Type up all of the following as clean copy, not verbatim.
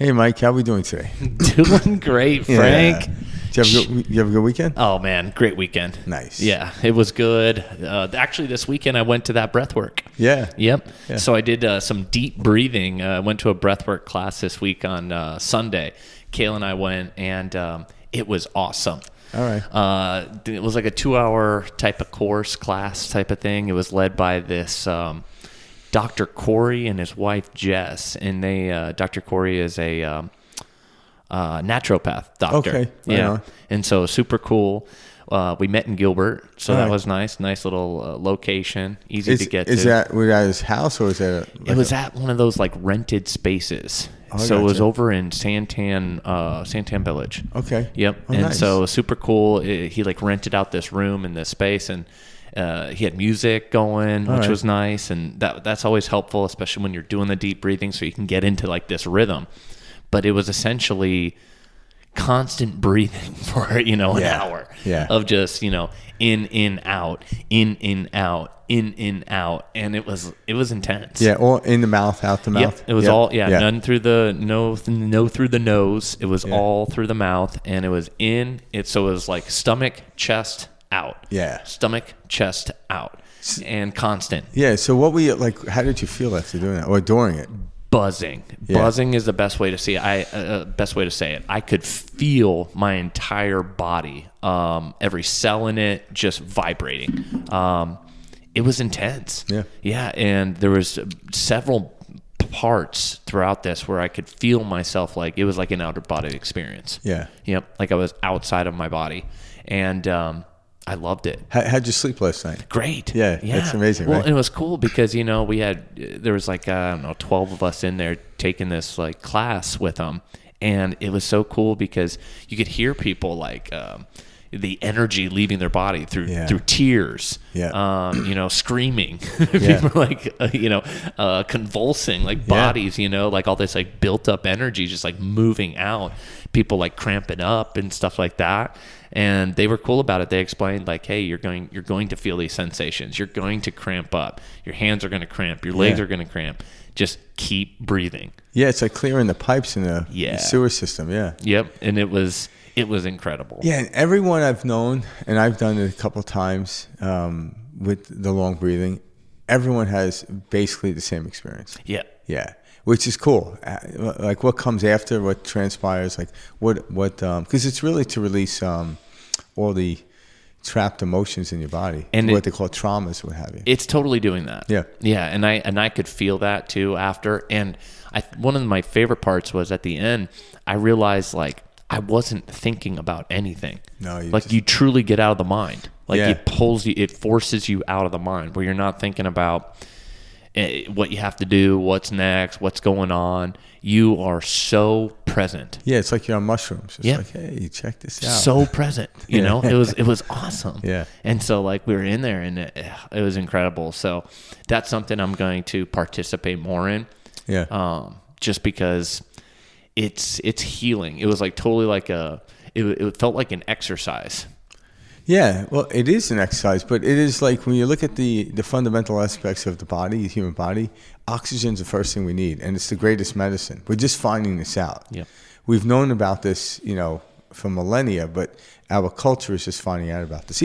Hey, Mike, how we doing today? Doing great, Frank. Yeah. Did you have a good weekend? Oh, man, great weekend. Nice. Yeah, it was good. Actually, this weekend I went to that breathwork. Yeah. Yep. Yeah. So I did some deep breathing. I went to a breathwork class this week on Sunday. Kayla and I went, and it was awesome. All right. It was like a 2-hour type of course, class type of thing. It was led by this Dr. Corey and his wife Jess, and Dr. Corey is a naturopath doctor. Okay. Yeah. On. And so super cool. We met in Gilbert, so All that right. was nice. Nice little location, easy to get to. Was that at his house or was that? It was at one of those like rented spaces. Oh, So it was gotcha. over in Santan Village. Okay. Yep. Oh, And nice. so super cool. He like rented out this room and this space, and he had music going, All which right. was nice. And that's always helpful, especially when you're doing the deep breathing, so you can get into like this rhythm. But it was essentially constant breathing for an hour of just in out, in out, and it was intense. Yeah, all in the mouth, out the mouth. Yep, it was all none through the no through the nose. It was all through the mouth, and it was so it was like stomach, chest, out. Yeah. Stomach, chest, out, and constant. Yeah. So what were you like? How did you feel after doing that or during it? Buzzing. Yeah. Buzzing is the best way to see it. Best way to say it. I could feel my entire body, every cell in it, just vibrating. It was intense. Yeah. Yeah, and there was several parts throughout this where I could feel myself like it was like an outer body experience. Yeah. Yep. Like I was outside of my body, and I loved it. How'd you sleep last night? Great. Yeah, that's amazing, Well, right? and it was cool because, there was like, 12 of us in there taking this like class with them. And it was so cool because you could hear people like, the energy leaving their body through tears, screaming, people like, convulsing, like bodies, like all this like built up energy, just like moving out, people like cramping up and stuff like that. And they were cool about it. They explained like, hey, you're going to feel these sensations. You're going to cramp up. Your hands are going to cramp. Your legs are going to cramp. Just keep breathing. Yeah, it's like clearing the pipes in the sewer system. Yeah. Yep. And it was incredible. Yeah, and everyone I've known, and I've done it a couple of times with the long breathing, everyone has basically the same experience. Yeah. Yeah, which is cool. Like what comes after, what transpires, like what because it's really to release all the trapped emotions in your body, and what they call traumas, what have you. It's totally doing that. Yeah. Yeah, and I could feel that too after. And one of my favorite parts was at the end, I realized like I wasn't thinking about anything. No, you truly get out of the mind. Like Yeah. it forces you out of the mind where you're not thinking about what you have to do, what's next, what's going on. You are so present. Yeah, it's like you're on mushrooms. It's Yeah. like, hey, check this out. So present, you know. It was awesome. Yeah. And so like we were in there, and it was incredible. So that's something I'm going to participate more in. Yeah. Just because it's healing. It was like totally like it felt like an exercise. Yeah, well, it is an exercise, but it is like when you look at the fundamental aspects of the body, the human body, oxygen's the first thing we need, and it's the greatest medicine. We're just finding this out. Yeah. We've known about this, for millennia, but our culture is just finding out about this.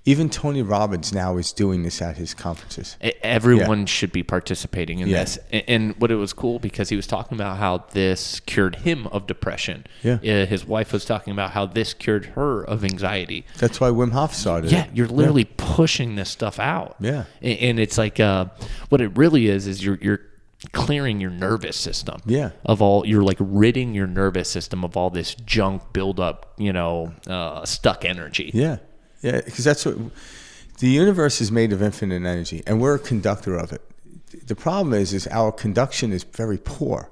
Even Tony Robbins now is doing this at his conferences. Everyone should be participating in Yeah. this. And what it was cool because he was talking about how this cured him of depression. Yeah. His wife was talking about how this cured her of anxiety. That's why Wim Hof started Yeah, it. you're literally pushing this stuff out. Yeah. And it's like what it really is you're clearing your nervous system. Yeah. You're like ridding your nervous system of all this junk buildup, stuck energy. Yeah. Yeah, because that's what the universe is made of, infinite energy, and we're a conductor of it. The problem is our conduction is very poor.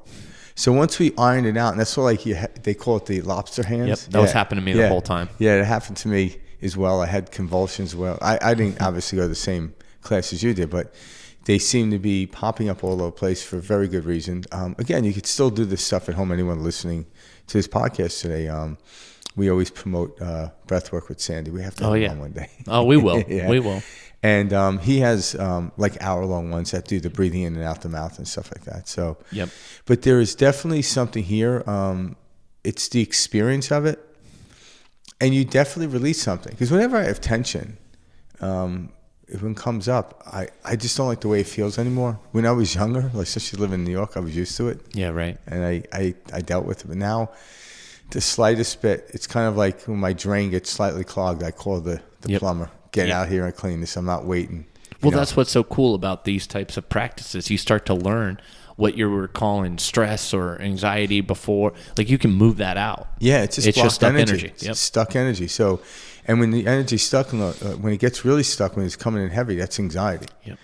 So once we iron it out, and that's what they call it the lobster hands. Yep, that was happening to me the whole time. Yeah, it happened to me as well. I had convulsions as well. I didn't obviously go to the same class as you did, but they seem to be popping up all over the place for very good reason. Again, you could still do this stuff at home. Anyone listening to this podcast today, we always promote breath work with Sandy. We have to have him on one day. Oh, we will. Yeah. We will. And he has like hour-long ones that do the breathing in and out the mouth and stuff like that. So, Yep. But there is definitely something here. It's the experience of it, and you definitely release something. Because whenever I have tension, if it comes up, I just don't like the way it feels anymore. When I was younger, like especially living in New York, I was used to it. Yeah, right. And I dealt with it. But now, the slightest bit, it's kind of like when my drain gets slightly clogged, I call the plumber. Get out here and clean this. I'm not waiting. Well, that's what's so cool about these types of practices. You start to learn what you were calling stress or anxiety before. Like you can move that out. Yeah, it's just stuck energy. energy. Yep. It's stuck energy. So, and when the energy's stuck, when it gets really stuck, when it's coming in heavy, that's anxiety. Yep.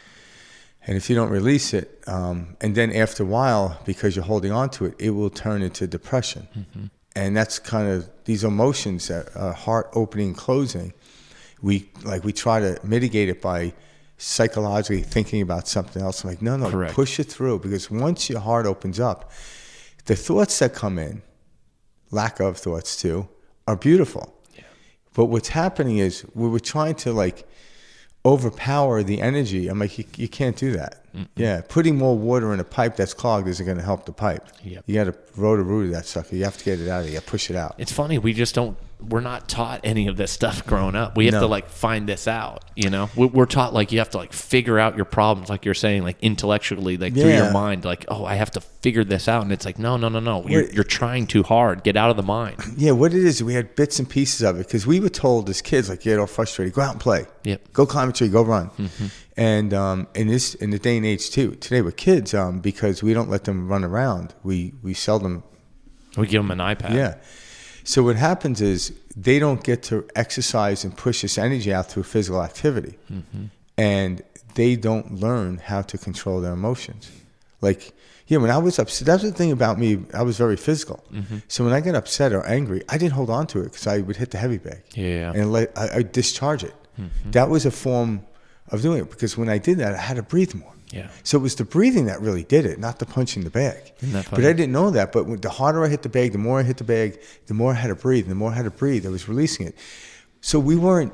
And if you don't release it, and then after a while, because you're holding on to it, it will turn into depression. Mm-hmm. And that's kind of these emotions that are heart opening and closing. We try to mitigate it by psychologically thinking about something else. I'm like, no, Correct. Push it through, because once your heart opens up, the thoughts that come in, lack of thoughts too, are beautiful. Yeah. But what's happening is we were trying to like overpower the energy. I'm like, you can't do that. Mm-mm. Yeah, putting more water in a pipe that's clogged isn't going to help the pipe. Yep. You got to root that sucker. You have to get it out of there. You got to push it out. It's funny. We're not taught any of this stuff growing up. We have to like find this out, you know? We're taught like you have to like figure out your problems, like you're saying, like intellectually, like through your mind, like, oh, I have to figure this out. And it's like, no. You're trying too hard. Get out of the mind. Yeah, what it is, we had bits and pieces of it because we were told as kids, like, get all frustrated, go out and play. Yep. Go climb a tree, go run. Mm-hmm. And in the day and age too, today with kids, because we don't let them run around, we seldom. We give them an iPad. Yeah. So what happens is they don't get to exercise and push this energy out through physical activity. Mm-hmm. And they don't learn how to control their emotions. Like, when I was upset, that's the thing about me, I was very physical. Mm-hmm. So when I get upset or angry, I didn't hold on to it because I would hit the heavy bag. Yeah. And I discharge it. Mm-hmm. That was a form of doing it, because when I did that, I had to breathe more. Yeah. So it was the breathing that really did it, not the punching the bag. But I didn't know that. But the harder I hit the bag, the more I hit the bag, the more I had to breathe. And the more I had to breathe, I was releasing it. So we were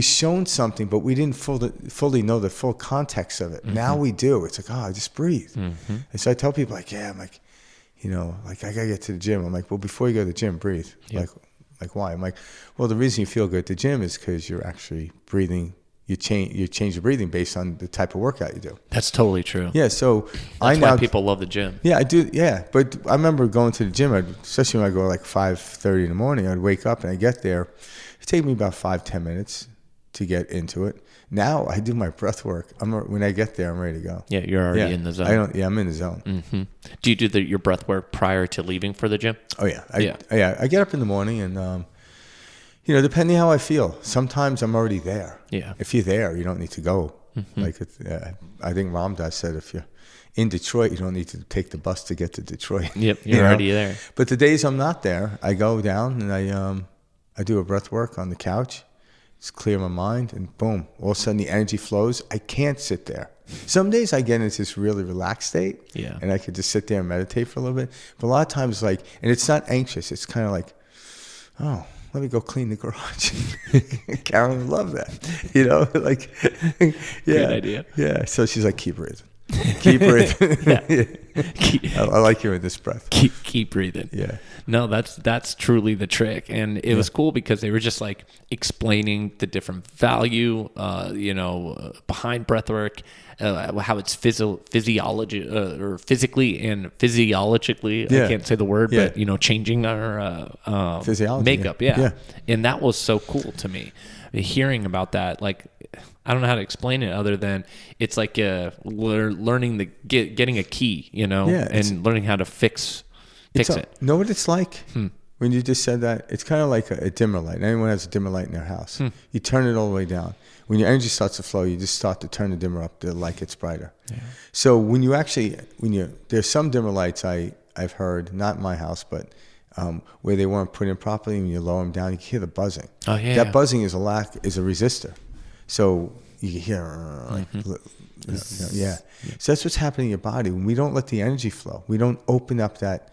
shown something, but we didn't fully know the full context of it. Mm-hmm. Now we do. It's like, just breathe. Mm-hmm. And so I tell people, like, I'm like, like I got to get to the gym. I'm like, well, before you go to the gym, breathe. Yep. Like why? I'm like, well, the reason you feel good at the gym is because you're actually breathing. You change your breathing based on the type of workout you do. That's totally true. Yeah, so that's why people love the gym. Yeah, I do. Yeah, but I remember going to the gym, especially when I go like 5:30 in the morning. I'd wake up and I get there. It take me about 5-10 minutes to get into it. Now I do my breath work. When I get there, I'm ready to go. Yeah, you're already in the zone. I'm in the zone. Mm-hmm. Do you do your breath work prior to leaving for the gym? Oh yeah, I get up in the morning and. Depending how I feel, sometimes I'm already there. Yeah. If you're there, you don't need to go. Mm-hmm. Like I think Ram Dass said, if you're in Detroit, you don't need to take the bus to get to Detroit. Yep, you're already there. But the days I'm not there, I go down and I do a breath work on the couch. Just clear my mind, and boom, all of a sudden the energy flows. I can't sit there. Some days I get into this really relaxed state, and I could just sit there and meditate for a little bit. But a lot of times, and it's not anxious. It's kind of like, oh, let me go clean the garage. Karen would love that. Good idea. Yeah. So she's like, keep breathing. Keep breathing. I like you in this breath. Keep breathing. Yeah. No, that's truly the trick. And it was cool because they were just like explaining the different value, behind breathwork, how it's physiology or physically and physiologically. I can't say the word, but changing our physiology, makeup. Yeah. And that was so cool to me. Hearing about that, like, I don't know how to explain it other than it's like learning getting a key, and learning how to fix it. Know what it's like? When you just said that? It's kind of like a dimmer light. Anyone has a dimmer light in their house. You turn it all the way down. When your energy starts to flow, you just start to turn the dimmer up. The light gets brighter. Yeah. So when there's some dimmer lights I've heard, not in my house, but where they weren't put in properly, when you lower them down, you can hear the buzzing. Oh yeah. That buzzing is a resistor. So you can hear yeah. So that's what's happening in your body. When we don't let the energy flow, we don't open up that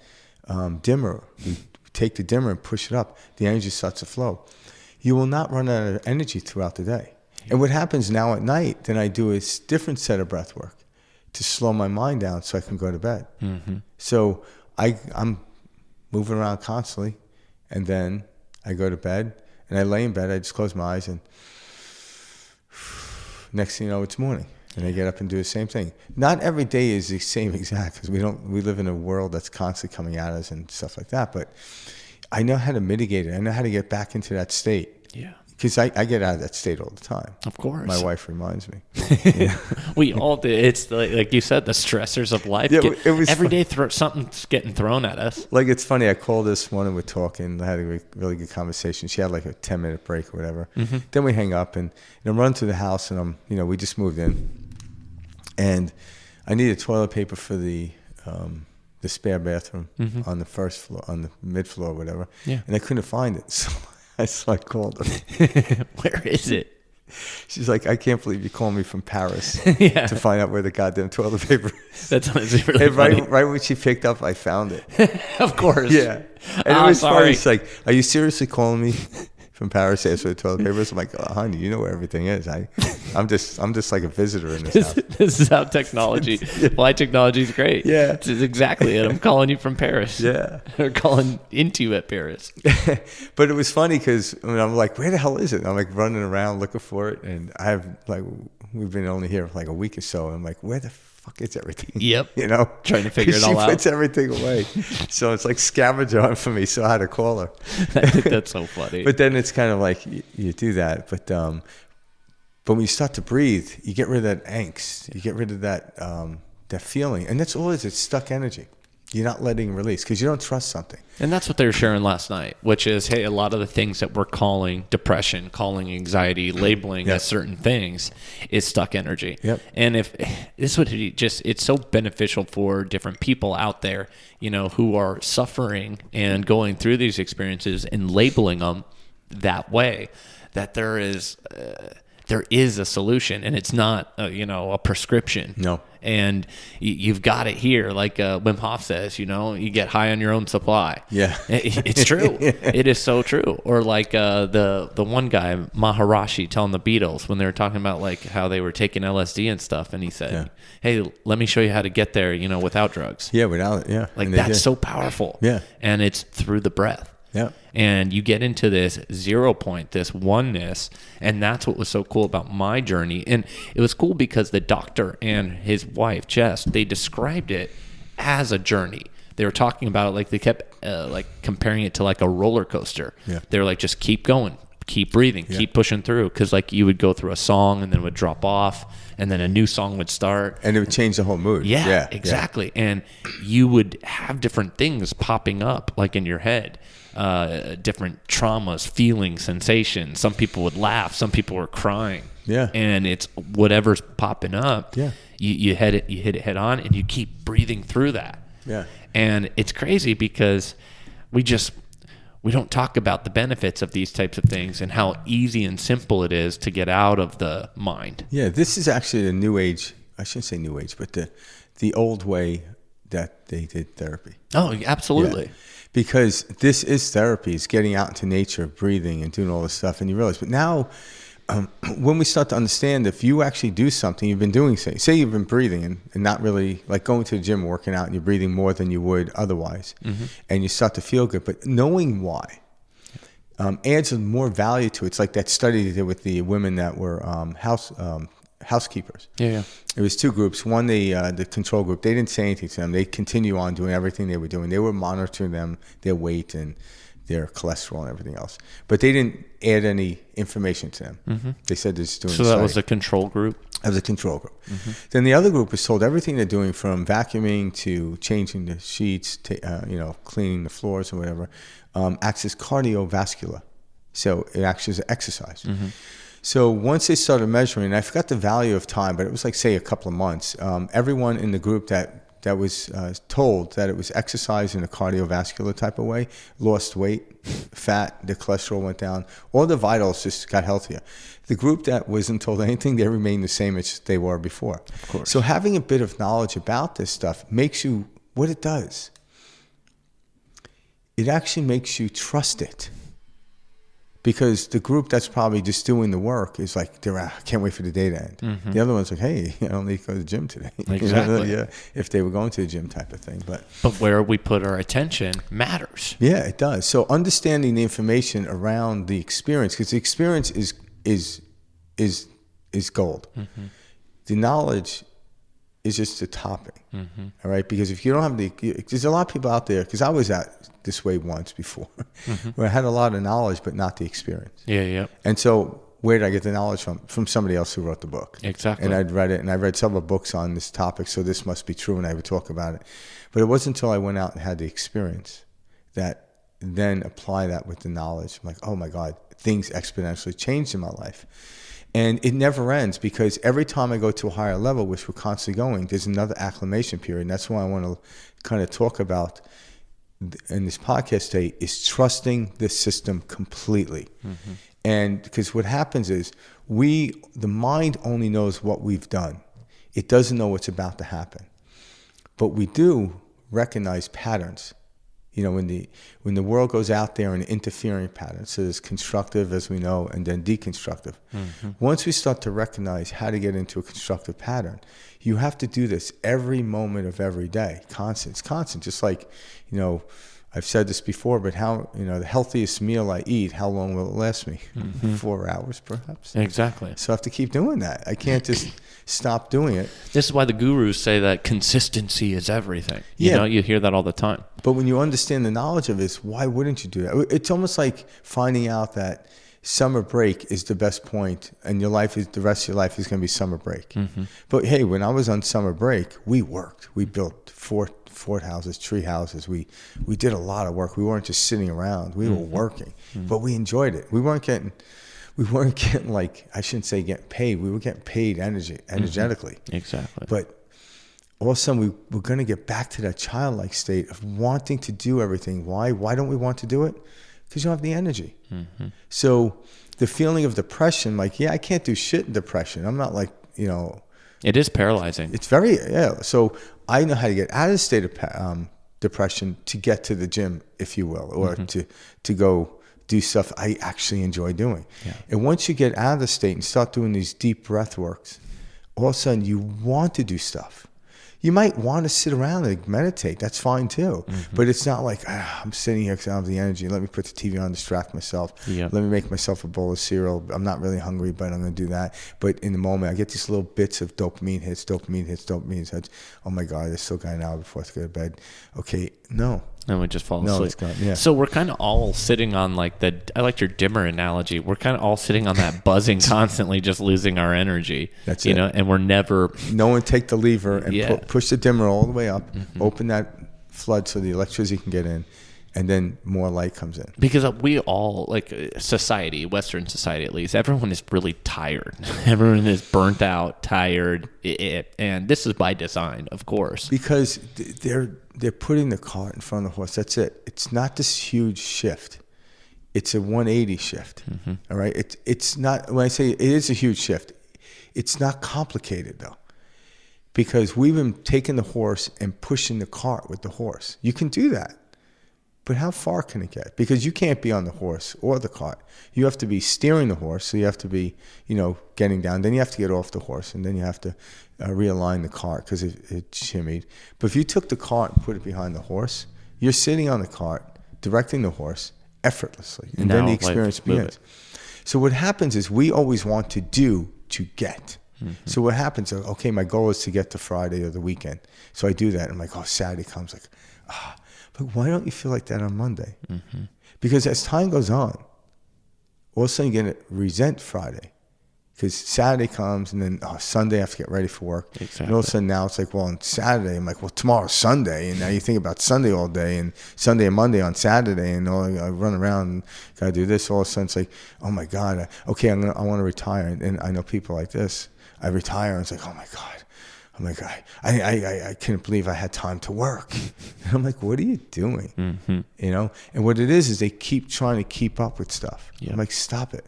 dimmer. We take the dimmer and push it up, the energy starts to flow. You will not run out of energy throughout the day. And what happens now at night, then I do a different set of breath work to slow my mind down so I can go to bed. Mm-hmm. So I'm moving around constantly, and then I go to bed, and I lay in bed, I just close my eyes, and next thing you know, it's morning. And I get up and do the same thing. Not every day is the same exact, because we live in a world that's constantly coming at us and stuff like that. But I know how to mitigate it. I know how to get back into that state. Yeah. Because I get out of that state all the time. Of course. My wife reminds me. Yeah. We all do. It's like you said, the stressors of life. Yeah, it was every day something's getting thrown at us. Like, it's funny. I called this morning, we're talking. I had a really good conversation. She had like a 10-minute break or whatever. Mm-hmm. Then we hang up, and I'm running through the house, and we just moved in. And I needed toilet paper for the spare bathroom on the first floor, on the mid floor, whatever. Yeah. And I couldn't find it, so I called her. Where is it? She's like, I can't believe you called me from Paris to find out where the goddamn toilet paper is. That's honestly really and funny. Right when she picked up, I found it. Of course. Yeah. And it was funny. It's like, are you seriously calling me from Paris to ask for the toilet paper? I'm like, oh, honey, you know where everything is. I'm just like a visitor in this house. This is how technology, why technology is great. Yeah. This is exactly it. I'm calling you from Paris. Yeah. Or calling into you at Paris. But it was funny because I'm like, where the hell is it? I'm like running around looking for it. And we've been only here for like a week or so. And I'm like, where the fuck is everything? Yep. Trying to figure it all out. She puts everything away. So it's like scavenger hunt for me. So I had to call her. I think that's so funny. But then it's kind of like you do that. But when you start to breathe, you get rid of that angst. You get rid of that feeling. And that's all it is. It's stuck energy. You're not letting release because you don't trust something. And that's what they were sharing last night, which is, hey, a lot of the things that we're calling depression, calling anxiety, labeling as certain things is stuck energy. Yep. And if this would it's so beneficial for different people out there, who are suffering and going through these experiences and labeling them that way, that there is a solution, and it's not a prescription. No. And you've got it here, like Wim Hof says, you get high on your own supply. Yeah. It's true. It is so true. Or like the one guy, Maharishi, telling the Beatles when they were talking about like how they were taking LSD and stuff, and he said, hey, let me show you how to get there, without drugs. Yeah, without it, yeah. Like, that's so powerful. Yeah. And it's through the breath. Yeah. And you get into this 0 point, this oneness, and that's what was so cool about my journey. And it was cool because the doctor and his wife, Jess, they described it as a journey. They were talking about it like they kept like comparing it to like a roller coaster. Yeah. They were like, just keep going, keep breathing, keep pushing through. Because like you would go through a song and then it would drop off, and then a new song would start. And it would change the whole mood. Yeah, exactly. Yeah. And you would have different things popping up like in your head. Different traumas, feelings, sensations. Some people would laugh. Some people were crying. Yeah. And it's whatever's popping up. Yeah. You hit it head on, and you keep breathing through that. Yeah. And it's crazy because we don't talk about the benefits of these types of things and how easy and simple it is to get out of the mind. Yeah. This is actually the new age. I shouldn't say new age, but the old way that they did therapy. Oh, absolutely. Yeah. Because this is therapy. It's getting out into nature, breathing, and doing all this stuff. And you realize, but now when we start to understand, if you actually do something, you've been doing, say you've been breathing and not really like going to the gym, working out, and you're breathing more than you would otherwise, and you start to feel good. But knowing why adds more value to it. It's like that study they did with the women that were housekeepers. Yeah. It was two groups. One, the control group, they didn't say anything to them. They continue on doing everything they were doing. They were monitoring them, their weight and their cholesterol and everything else. But they didn't add any information to them. Mm-hmm. They said they're just doing So that was the control group? That was a control group. Mm-hmm. Then the other group was told everything they're doing, from vacuuming to changing the sheets, cleaning the floors or whatever, acts as cardiovascular. So it acts as exercise. Mm-hmm. So once they started measuring, and I forgot the value of time, but it was like, say, a couple of months, everyone in the group that was told that it was exercise in a cardiovascular type of way lost weight, fat, the cholesterol went down, all the vitals just got healthier. The group that wasn't told anything, they remained the same as they were before. Of course. So having a bit of knowledge about this stuff makes you, what it does, it actually makes you trust it. Because the group that's probably just doing the work is like, I can't wait for the day to end. Mm-hmm. The other one's like, hey, I don't need to go to the gym today. Exactly. Yeah, if they were going to the gym type of thing. But where we put our attention matters. yeah, it does. So understanding the information around the experience, because the experience is gold. Mm-hmm. The knowledge is just the topping. Mm-hmm. All right, because if you don't have there's a lot of people out there. Because I was this way once before, Mm-hmm. where I had a lot of knowledge but not the experience. Yeah. And so, where did I get the knowledge from? From somebody else who wrote the book. Exactly. And I'd read it, and I read several books on this topic, so this must be true, and I would talk about it. But it wasn't until I went out and had the experience that then apply that with the knowledge. I'm like, oh my God, things exponentially changed in my life. And it never ends, because every time I go to a higher level, which we're constantly going, there's another acclimation period. And that's why I want to kind of talk about in this podcast today is trusting the system completely. Mm-hmm. And because what happens is the mind only knows what we've done. It doesn't know what's about to happen. But we do recognize patterns. You know, when the world goes out there in interfering patterns, so there's constructive, as we know, and then deconstructive. Mm-hmm. Once we start to recognize how to get into a constructive pattern, you have to do this every moment of every day, constant. It's constant, just like, you know, I've said this before, but the healthiest meal I eat, how long will it last me? Mm-hmm. 4 hours, perhaps. Exactly. So I have to keep doing that. I can't just stop doing it. This is why the gurus say that consistency is everything. You know, you hear that all the time. But when you understand the knowledge of this, why wouldn't you do that? It's almost like finding out that summer break is the best point, and the rest of your life is going to be summer break. Mm-hmm. But hey, when I was on summer break, we worked. We built fort houses, tree houses. We did a lot of work. We weren't just sitting around. We were working, but we enjoyed it. We weren't getting like, I shouldn't say getting paid. We were getting paid energetically. Exactly. But all of a sudden, we're going to get back to that childlike state of wanting to do everything. Why? Why don't we want to do it? Because you don't have the energy. Mm-hmm. So the feeling of depression, like, I can't do shit in depression. I'm not like, It is paralyzing. It's So I know how to get out of the state of depression to get to the gym, if you will, or to go do stuff I actually enjoy doing. Yeah. And once you get out of the state and start doing these deep breath works, all of a sudden you want to do stuff. You might want to sit around and meditate. That's fine too. Mm-hmm. But it's not like, I'm sitting here because I don't have the energy. Let me put the TV on, distract myself. Yep. Let me make myself a bowl of cereal. I'm not really hungry, but I'm going to do that. But in the moment, I get these little bits of dopamine hits. Oh my God, I still got an hour before I go to bed. Okay, no. And we just fall asleep. It's gone, yeah. So we're kind of all sitting on I liked your dimmer analogy. We're kind of all sitting on that buzzing constantly, just losing our energy. That's it. And we're never. No one take the lever and push the dimmer all the way up, open that flood so the electricity can get in, and then more light comes in. Because we all, like society, Western society at least, everyone is really tired. Everyone is burnt out, tired, and this is by design, of course. Because they're putting the cart in front of the horse. That's it. It's not this huge shift. It's a 180 shift. Mm-hmm. All right. It's not. When I say it is a huge shift, it's not complicated though, because we've been taking the horse and pushing the cart with the horse. You can do that. But how far can it get? Because you can't be on the horse or the cart. You have to be steering the horse, so you have to be, getting down. Then you have to get off the horse, and then you have to realign the cart because it shimmied. But if you took the cart and put it behind the horse, you're sitting on the cart, directing the horse effortlessly, and then the experience begins. So what happens is we always want to do to get. Mm-hmm. So what happens? Okay, my goal is to get to Friday or the weekend. So I do that. I'm like, Saturday comes, like, But why don't you feel like that on Monday? Mm-hmm. Because as time goes on, all of a sudden you're going to resent Friday. Because Saturday comes and then Sunday I have to get ready for work. Exactly. And all of a sudden now it's like, on Saturday, I'm like, tomorrow's Sunday. And now you think about Sunday all day and Sunday and Monday on Saturday. And I run around and got to do this. All of a sudden it's like, oh my God, I want to retire. And I know people like this. I retire and it's like, oh my God. I'm like, I couldn't believe I had time to work. And I'm like, what are you doing? Mm-hmm. And what it is they keep trying to keep up with stuff. Yep. I'm like, stop it.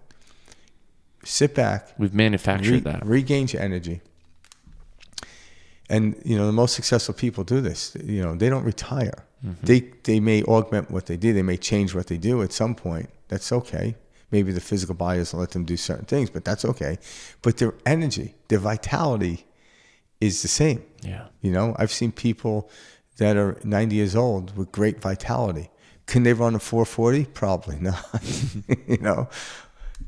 Sit back. We've manufactured that. Regain your energy. And, the most successful people do this. They don't retire. They may augment what they do. They may change what they do at some point. That's okay. Maybe the physical body doesn't let them do certain things, but that's okay. But their energy, their vitality is the same. Yeah. You know, I've seen people that are 90 years old with great vitality. Can they run a 440? Probably not. You know,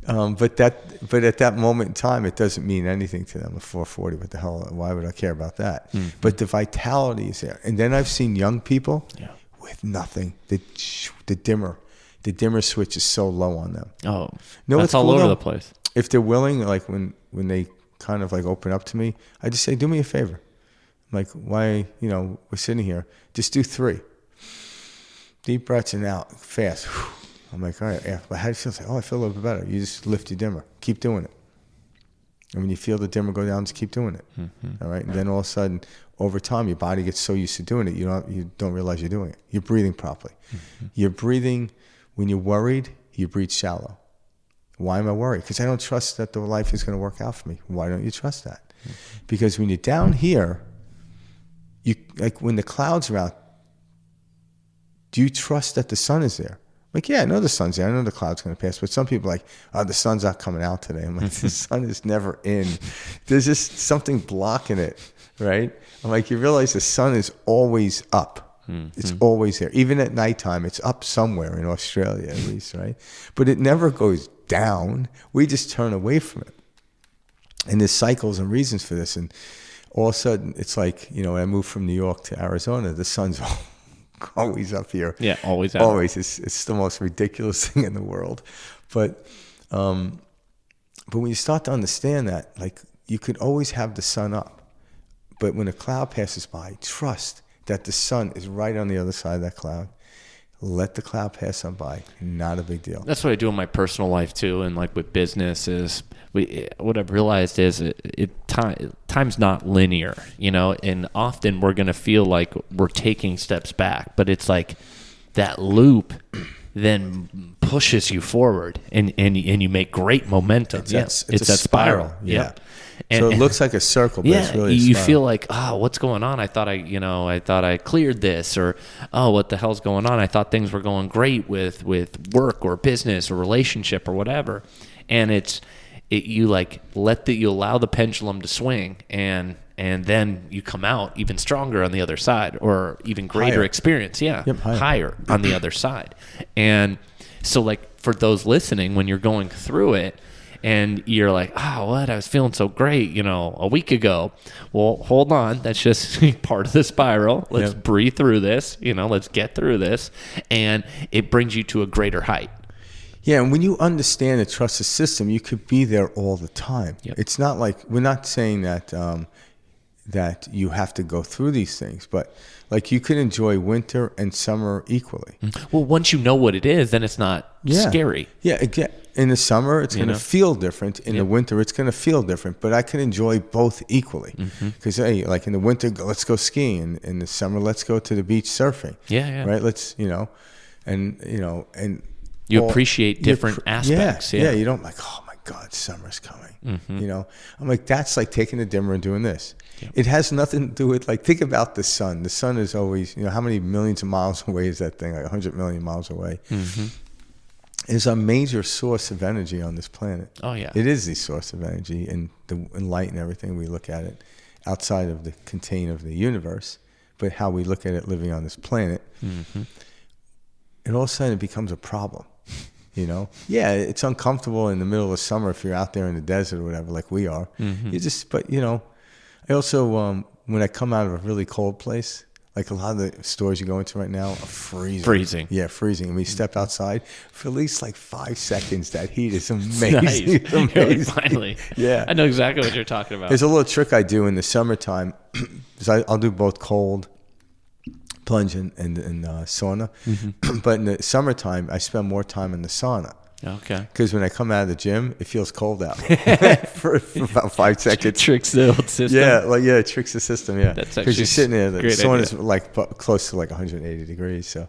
but at that moment in time, it doesn't mean anything to them. A 440, what the hell? Why would I care about that? But the vitality is there. And then I've seen young people with nothing. The dimmer switch is so low on them. Oh, no, that's it's all cool over though. the place. If they're willing, like when they kind of like open up to me, I just say, do me a favor. I'm like, why, you know, we're sitting here. Just do 3. Deep breaths in and out, fast. I'm like, all right, yeah, but how do you feel? It's like, oh, I feel a little bit better. You just lift your dimmer. Keep doing it. And when you feel the dimmer go down, just keep doing it. All right? And then all of a sudden, over time, your body gets so used to doing it, you don't realize you're doing it. You're breathing properly. You're breathing, when you're worried, you breathe shallow. Why am I worried? Because I don't trust that the life is going to work out for me. Why don't you trust that? Because when you're down here, you like when the clouds are out, do you trust that the sun is there? Like, yeah, I know the sun's there. I know the cloud's going to pass. But some people are like, oh, the sun's not coming out today. I'm like, the sun is never in. There's just something blocking it, right? I'm like, you realize the sun is always up. It's always there. Even at nighttime, it's up somewhere in Australia at least, right? But it never goes down. We just turn away from it. And there's cycles and reasons for this. And all of a sudden, it's like, you know, when I moved from New York to Arizona, the sun's always up here. Yeah, always out. Always. It's the most ridiculous thing in the world. But when you start to understand that, like, you could always have the sun up. But when a cloud passes by, trust that the sun is right on the other side of that cloud. Let the cloud pass on by. Not a big deal. That's what I do in my personal life too, and like with business is what I've realized is time's not linear, you know, and often we're going to feel like we're taking steps back, but it's like that loop then pushes you forward, and you make great momentum. It's a spiral. Yeah. So it looks like a circle, but it's really a you spiral. feel like, oh, what's going on? I thought I cleared this, or oh, what the hell's going on? I thought things were going great with work or business or relationship or whatever, and you allow the pendulum to swing, and then you come out even stronger on the other side, or even greater Higher. experience, higher on the other side. And so, like, for those listening, when you're going through it, and you're like, oh, what? I was feeling so great, you know, a week ago. Well, hold on. That's just part of the spiral. Let's breathe through this. You know, let's get through this. And it brings you to a greater height. Yeah, and when you understand and trust the system, you could be there all the time. Yep. It's not like, we're not saying that that you have to go through these things, but like you can enjoy winter and summer equally. Well, once you know what it is, then it's not scary. Yeah, again, in the summer, it's going to feel different. In the winter, it's going to feel different. But I can enjoy both equally. Because, hey, like in the winter, let's go skiing. In the summer, let's go to the beach surfing. Yeah. Right? Let's, and you appreciate different aspects. Yeah, you don't like, oh my God, summer's coming. I'm like, that's like taking the dimmer and doing this. Yep. It has nothing to do with, like, think about the sun. The sun is always, how many millions of miles away is that thing? Like 100 million miles away. It's a major source of energy on this planet. Oh, yeah. It is the source of energy, and light and everything. We look at it outside of the contain of the universe, but how we look at it living on this planet. And all of a sudden it becomes a problem. Yeah, it's uncomfortable in the middle of summer if you're out there in the desert or whatever, like we are. I also, when I come out of a really cold place, like a lot of the stores you go into right now are freezing. Yeah, freezing. And we step outside for at least like 5 seconds. That heat is amazing. Nice. It's amazing. Finally. Yeah. I know exactly what you're talking about. There's a little trick I do in the summertime. I'll do both cold plunge and sauna. But in the summertime, I spend more time in the sauna. Okay. Because when I come out of the gym, it feels cold out for about 5 seconds. Tricks the old system. Yeah, it tricks the system. Yeah, That's because you're sitting there. The great sauna's idea. like close to like 180 degrees. So,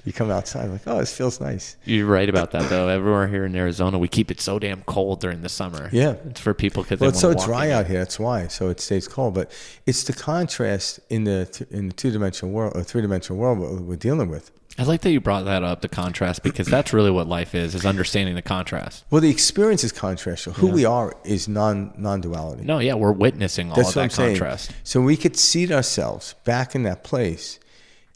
You come outside like, oh, this feels nice. You're right about that, though. Everywhere here in Arizona, we keep it so damn cold during the summer. Yeah. It's for people because Well, it's so dry out here. That's why. So it stays cold. But it's the contrast in the two-dimensional world or three-dimensional world we're dealing with. I like that you brought that up, the contrast, because that's really what life is understanding the contrast. Well, the experience is contrastal. Who we are is non-duality. No, yeah, we're witnessing all of that contrast. So we could seat ourselves back in that place.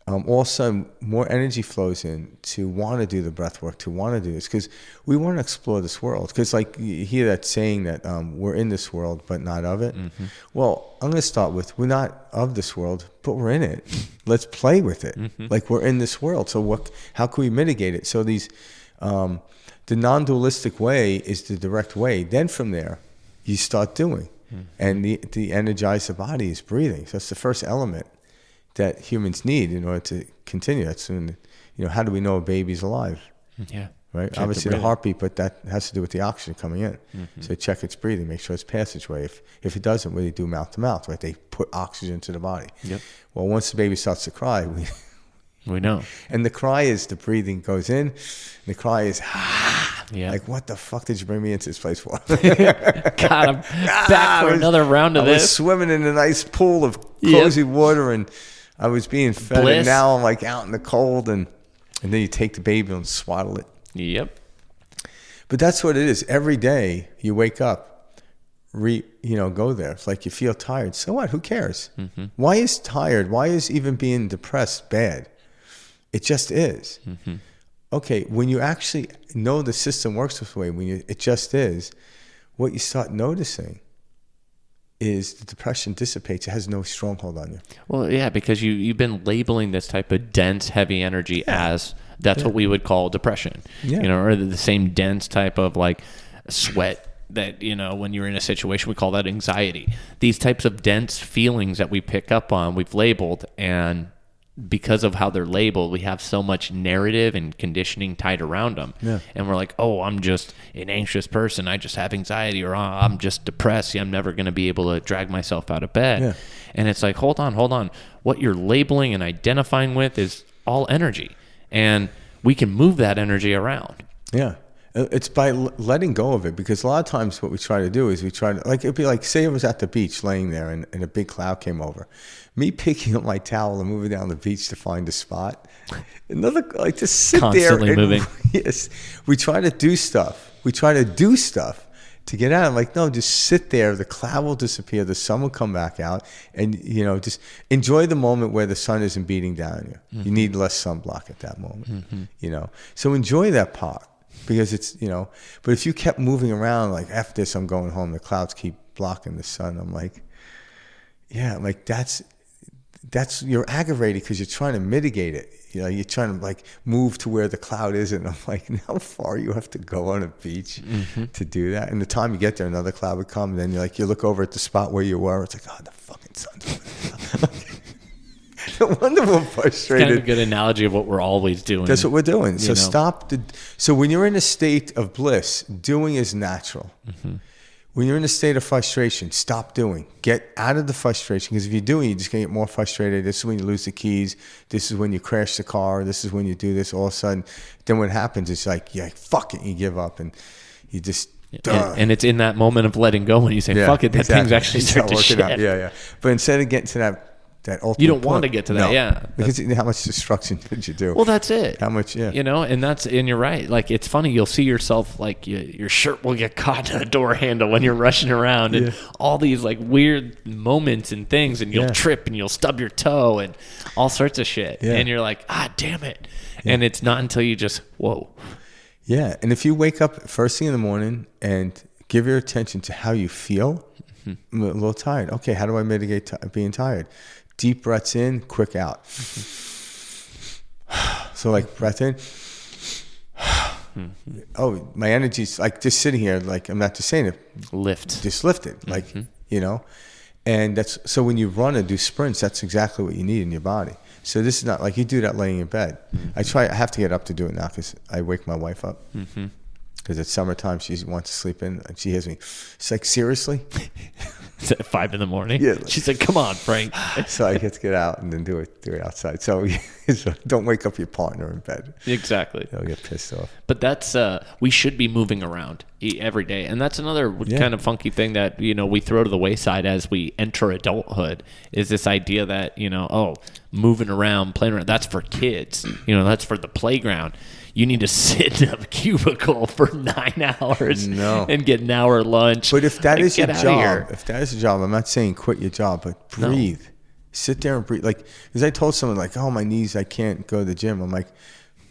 All of a sudden, more energy flows in to want to do the breath work, to want to do this, because we want to explore this world. Because like you hear that saying that we're in this world, but not of it. Mm-hmm. Well, I'm going to start with, we're not of this world, but we're in it. Let's play with it. Mm-hmm. Like we're in this world. So how can we mitigate it? So the non-dualistic way is the direct way. Then from there, you start doing. Mm-hmm. And the energize the body is breathing. So that's the first element that humans need in order to continue. That's when, how do we know a baby's alive? Yeah. Right? Check obviously the heartbeat, but that has to do with the oxygen coming in. Mm-hmm. So check its breathing, make sure it's passageway. If it doesn't, what do they do mouth to mouth, right? They put oxygen to the body. Yep. Well, once the baby starts to cry, we know. And the cry is the breathing goes in, and the cry is, yeah. Like, what the fuck did you bring me into this place for? God, I'm back for another round of this. I was swimming in a nice pool of cozy water, and I was being fed, and now I'm like out in the cold, and then you take the baby and swaddle it. Yep. But that's what it is. Every day you wake up, go there. It's like you feel tired. So what? Who cares? Mm-hmm. Why is tired? Why is even being depressed bad? It just is. Mm-hmm. Okay, when you actually know the system works this way, it just is, what you start noticing is the depression dissipates. It has no stronghold on you. Well, yeah, because you've been labeling this type of dense, heavy energy as that's what we would call depression. Yeah. Or the same dense type of like sweat that, when you're in a situation, we call that anxiety. These types of dense feelings that we pick up on, we've labeled, and because of how they're labeled, we have so much narrative and conditioning tied around them. Yeah. And we're like, oh, I'm just an anxious person. I just have anxiety, or I'm just depressed. I'm never going to be able to drag myself out of bed. Yeah. And it's like, hold on. What you're labeling and identifying with is all energy. And we can move that energy around. Yeah. It's by letting go of it, because a lot of times what we try to do is it'd be like, say I was at the beach laying there and a big cloud came over. Me picking up my towel and moving down the beach to find a spot. Just sit constantly there. Moving. Yes. We try to do stuff. To get out. I'm like, no, just sit there. The cloud will disappear. The sun will come back out. And, just enjoy the moment where the sun isn't beating down on you. Mm-hmm. You need less sunblock at that moment, mm-hmm. So enjoy that part. Because it's, but if you kept moving around, like after this, I'm going home, the clouds keep blocking the sun. I'm like, that's you're aggravated because you're trying to mitigate it. You're trying to move to where the cloud isn't. I'm like, how far you have to go on a beach mm-hmm. to do that? And the time you get there, another cloud would come. And then you look over at the spot where you were. It's like, oh, the fucking sun's over there. No wonder we're frustrated. It's kind of a good analogy of what we're always doing. That's what we're doing. So so when you're in a state of bliss, doing is natural. Mm-hmm. When you're in a state of frustration, stop doing. Get out of the frustration, because if you're doing, you're just going to get more frustrated. This is when you lose the keys. This is when you crash the car. This is when you do this. All of a sudden, then what happens is fuck it. You give up and you just... And it's in that moment of letting go when you say, fuck it, that thing's actually starting to shit. Yeah. But instead of getting to that ultimate you don't want to get to that, yeah. Because how much destruction did you do? Well, that's it. How much, yeah. And you're right. Like, it's funny, you'll see yourself, like, your shirt will get caught in a door handle when you're rushing around, and all these, weird moments and things, and you'll trip, and you'll stub your toe, and all sorts of shit. Yeah. And you're like, damn it. Yeah. And it's not until you just, whoa. Yeah, and if you wake up first thing in the morning and give your attention to how you feel, mm-hmm. I'm a little tired. Okay, how do I mitigate being tired? Deep breaths in, quick out. So breath in. Oh, my energy's just sitting here, I'm not just saying it. Just lifted, mm-hmm. And that's, so when you run and do sprints, that's exactly what you need in your body. So this is not you do that laying in bed. Mm-hmm. I have to get up to do it now because I wake my wife up. Because it's summertime, she wants to sleep in, and she hears me. It's like, seriously? At 5 a.m. Yeah. She said, "Come on, Frank." So I get to get out and then do it outside. So, so don't wake up your partner in bed. Exactly. They'll get pissed off. But that's we should be moving around every day, and that's another kind of funky thing that we throw to the wayside as we enter adulthood. Is this idea that moving around, playing around, that's for kids. That's for the playground. You need to sit in a cubicle for 9 hours and get an hour lunch. But if that is your job, I'm not saying quit your job, but breathe. No. Sit there and breathe. Like, because I told someone, like, oh, my knees, I can't go to the gym. I'm like,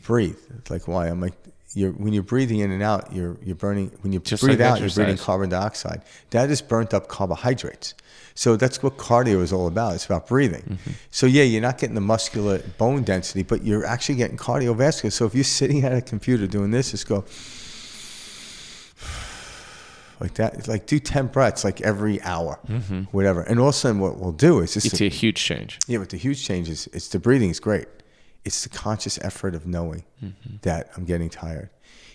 breathe. It's like, why? I'm like, when you're breathing in and out, you're burning. When you just breathe out, you're breathing carbon dioxide. That is burnt up carbohydrates. So that's what cardio is all about. It's about breathing. Mm-hmm. So you're not getting the muscular bone density, but you're actually getting cardiovascular. So if you're sitting at a computer doing this, just go like that. Like do 10 breaths like every hour, whatever. And all of a sudden what we'll do is it's a huge change. Yeah, but the huge change is the breathing is great. It's the conscious effort of knowing that I'm getting tired.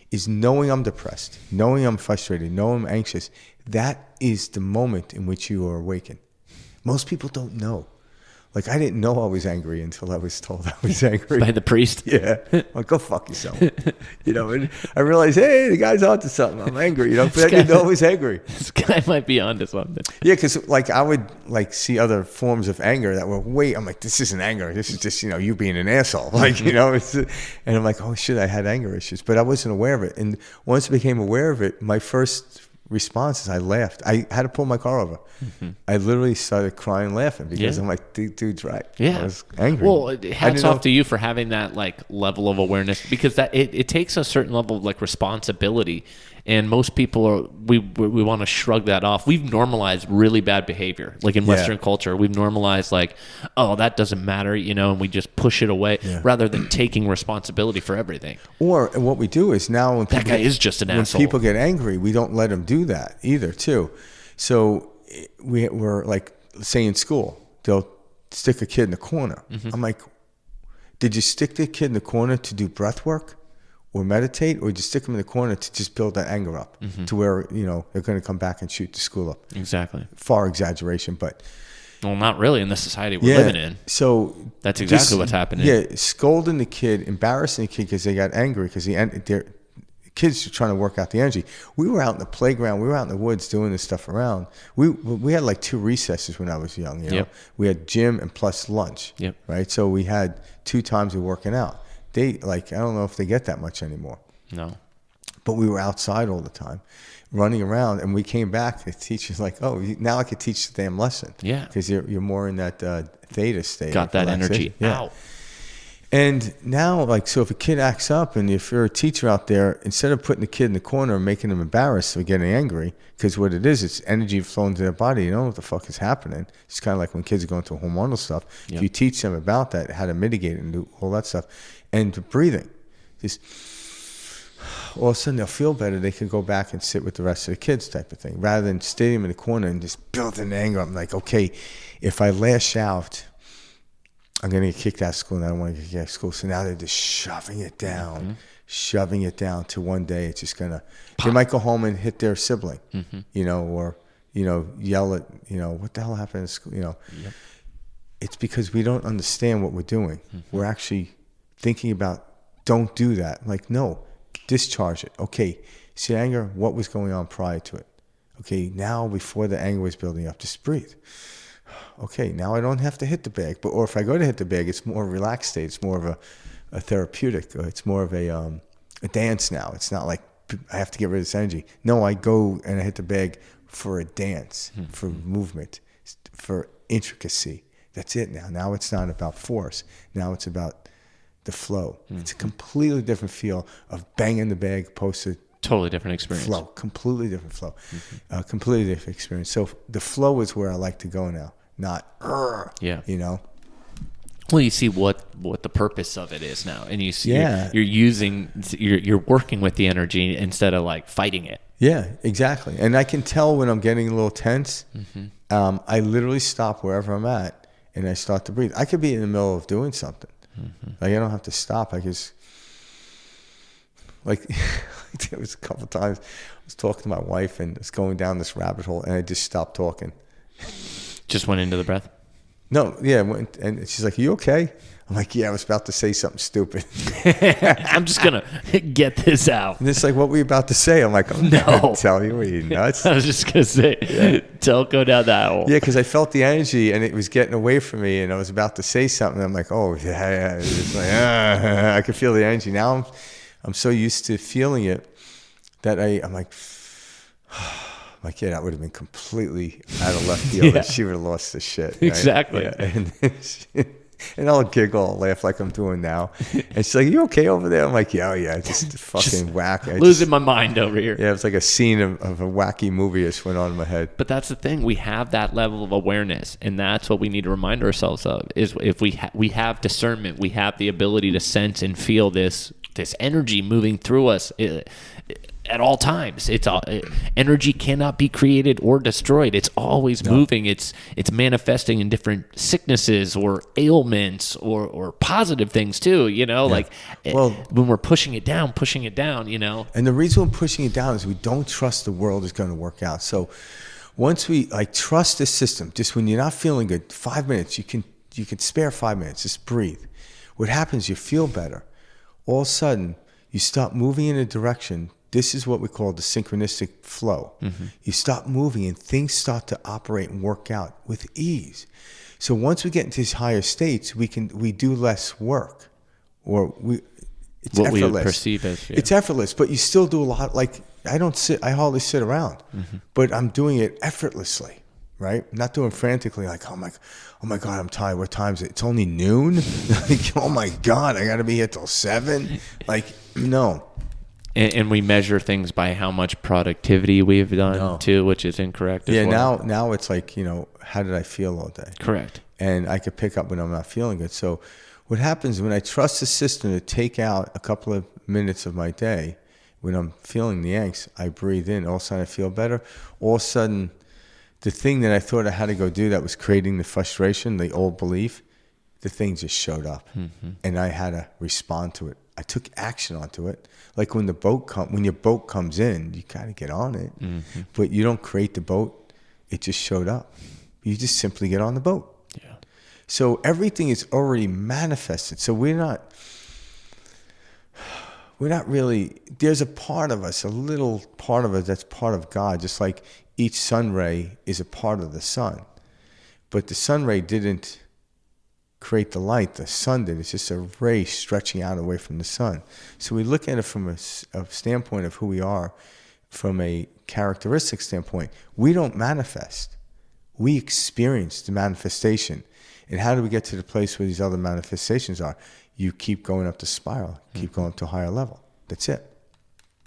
Is knowing I'm depressed, knowing I'm frustrated, knowing I'm anxious. That is the moment in which you are awakened. Most people don't know. Like, I didn't know I was angry until I was told I was angry. By the priest? Yeah. Like, go fuck yourself. And I realized, hey, the guy's onto something. I'm angry, but I didn't know I was angry. This guy might be onto something. Yeah, because, like, I would, like, see other forms of anger that were, I'm like, this isn't anger. This is just, you being an asshole. Like, and I'm like, oh, shit, I had anger issues. But I wasn't aware of it. And once I became aware of it, my first response is I laughed. I had to pull my car over. I literally started crying laughing because I'm like, dude's right. Yeah. I was angry. Well, hats off to you for having that like level of awareness, because that it takes a certain level of like responsibility, and most people we want to shrug that off. We've normalized really bad behavior. Like in Western culture, we've normalized like, oh, that doesn't matter, and we just push it away rather than taking responsibility for everything. Or what we do is now when that guy is just an asshole. When people get angry, we don't let them do that either too. So we're like, say in school, they'll stick a kid in the corner. I'm like, did you stick the kid in the corner to do breath work or meditate, or did you stick them in the corner to just build that anger up to where, they're going to come back and shoot the school up? Exactly. Far exaggeration, but... Well, not really in the society we're living in. So... That's exactly what's happening. Yeah, scolding the kid, embarrassing the kid because they got angry because the kids are trying to work out the energy. We were out in the playground. We were out in the woods doing this stuff around. We had like 2 recesses when I was young. We had gym and plus lunch. Yep. Right. So we had 2 times of working out. I don't know if they get that much anymore. No. But we were outside all the time, running around, and we came back. The teacher's like, "Oh, now I could teach the damn lesson." Yeah. Because you're more in that theta state. Got that energy out. And now, like, so if a kid acts up, and if you're a teacher out there, instead of putting the kid in the corner and making them embarrassed or getting angry, because what it is, it's energy flowing to their body. You don't know what the fuck is happening. It's kind of like when kids are going through hormonal stuff. Yep. If you teach them about that, how to mitigate it and do all that stuff, and breathing, just all of a sudden they'll feel better. They can go back and sit with the rest of the kids, type of thing, rather than stay them in the corner and just build an anger. I'm like, okay, if I lash out, I'm going to get kicked out of school, and I don't want to get kicked out of school. So now they're just shoving it down to one day it's just going to, they might go home and hit their sibling, or, yell at, what the hell happened in school, Yep. It's because we don't understand what we're doing. We're actually thinking about, don't do that. I'm like, no, discharge it. Okay, see anger, what was going on prior to it? Okay, now before the anger was building up, just breathe. Okay, now I don't have to hit the bag. Or if I go to hit the bag, it's more relaxed state. It's more of a therapeutic. It's more of a dance now. It's not like I have to get rid of this energy. No, I go and I hit the bag for a dance, for movement, for intricacy. That's it now. Now it's not about force. Now it's about the flow. It's a completely different feel of banging the bag opposed to totally different experience. Flow, completely different flow, completely different experience. So the flow is where I like to go now, not Well, you see what the purpose of it is now, and you see you're working with the energy instead of like fighting it. Yeah, exactly. And I can tell when I'm getting a little tense. I literally stop wherever I'm at and I start to breathe. I could be in the middle of doing something. Like I don't have to stop. I just there was a couple of times I was talking to my wife and it's going down this rabbit hole, and I just stopped talking. Just went into the breath. No, yeah. And she's like, "Are you okay?" I'm like, "Yeah, I was about to say something stupid." I'm just going to get this out. And it's like, "What were you about to say?" I'm like, "I'm not gonna tell you. Are you nuts?" I was just going to say, don't go down that hole. Yeah, because I felt the energy and it was getting away from me, and I was about to say something. I'm like, "Oh, yeah." It's like, I could feel the energy. Now I'm so used to feeling it that I'm like, yeah, that would have been completely out of left field. Yeah. She would have lost the shit. Right? Exactly. Yeah. And I'll giggle, I'll laugh like I'm doing now. And she's like, "You okay over there?" I'm like, "Yeah, just fucking Just whack." Losing my mind over here. Yeah, it was like a scene of a wacky movie just went on in my head. But that's the thing. We have that level of awareness, and that's what we need to remind ourselves of. Is if we have discernment, we have the ability to sense and feel this energy moving through us at all times. Energy cannot be created or destroyed. It's always moving. It's manifesting in different sicknesses or ailments or positive things too. Like when we're pushing it down. And the reason we're pushing it down is we don't trust the world is going to work out. So once we trust the system, just when you're not feeling good, 5 minutes, you can spare 5 minutes, just breathe. What happens, you feel better. All of a sudden, you start moving in a direction. This is what we call the synchronistic flow. Mm-hmm. You stop moving and things start to operate and work out with ease. So once we get into these higher states, we do less work, it's what effortless. we would perceive as It's effortless, but you still do a lot. Like I hardly sit around, but I'm doing it effortlessly. Right? I'm not doing frantically like, oh my God, I'm tired. What time is it? It's only noon? Like, oh my God, I got to be here till 7? Like, no. And we measure things by how much productivity we've done too, which is incorrect as well. Now it's like, how did I feel all day? Correct. And I could pick up when I'm not feeling good. So what happens when I trust the system to take out a couple of minutes of my day, when I'm feeling the angst, I breathe in. All of a sudden I feel better. All of a sudden, the thing that I thought I had to go do that was creating the frustration, the old belief, the thing just showed up. Mm-hmm. And I had to respond to it. I took action onto it. Like when your boat comes in, you got to get on it. Mm-hmm. But you don't create the boat. It just showed up. You just simply get on the boat. Yeah. So everything is already manifested. So we're not really, there's a part of us, a little part of us that's part of God, just like each sun ray is a part of the sun. But the sun ray didn't create the light, the sun did. It's just a ray stretching out away from the sun. So we look at it from a standpoint of who we are, from a characteristic standpoint. We don't manifest. We experience the manifestation. And how do we get to the place where these other manifestations are? You keep going up the spiral, keep going up to a higher level. That's it.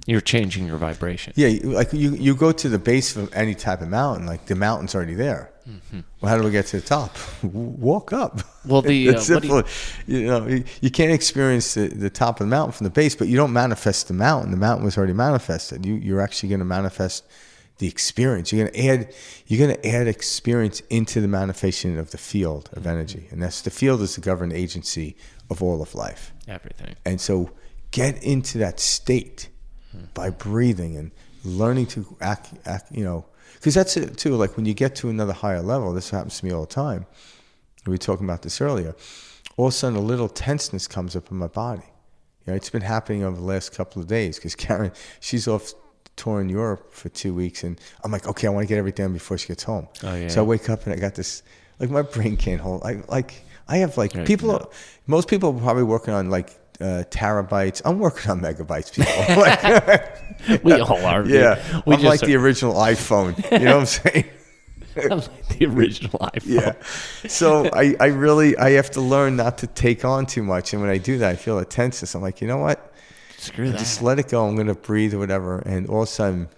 You're changing your vibration. Yeah, like you go to the base of any type of mountain, like the mountain's already there. Mm-hmm. Well, how do we get to the top? Walk up. Well, it's simple. You can't experience the top of the mountain from the base, but you don't manifest the mountain. The mountain was already manifested. You're actually going to manifest the experience. You're going to add experience into the manifestation of the field of energy, and that's the field is the governing agency of all of life. Everything. And so, get into that state by breathing and learning to act, because that's it too. Like when you get to another higher level, this happens to me all the time. We were talking about this earlier. All of a sudden, a little tenseness comes up in my body. It's been happening over the last couple of days because Karen, she's off touring Europe for 2 weeks, and I'm like, okay, I want to get everything done before she gets home. Oh, yeah. So I wake up and I got this, like my brain can't hold. I have like people. Most people are probably working on like terabytes. I'm working on megabytes, people. We all are. Yeah, I'm like the original iPhone. You know what I'm saying? I'm like the original iPhone. Yeah. So I have to learn not to take on too much, and when I do that, I feel a tenseness. I'm like, you know what? Screw that. Just let it go. I'm going to breathe or whatever. And all of a sudden,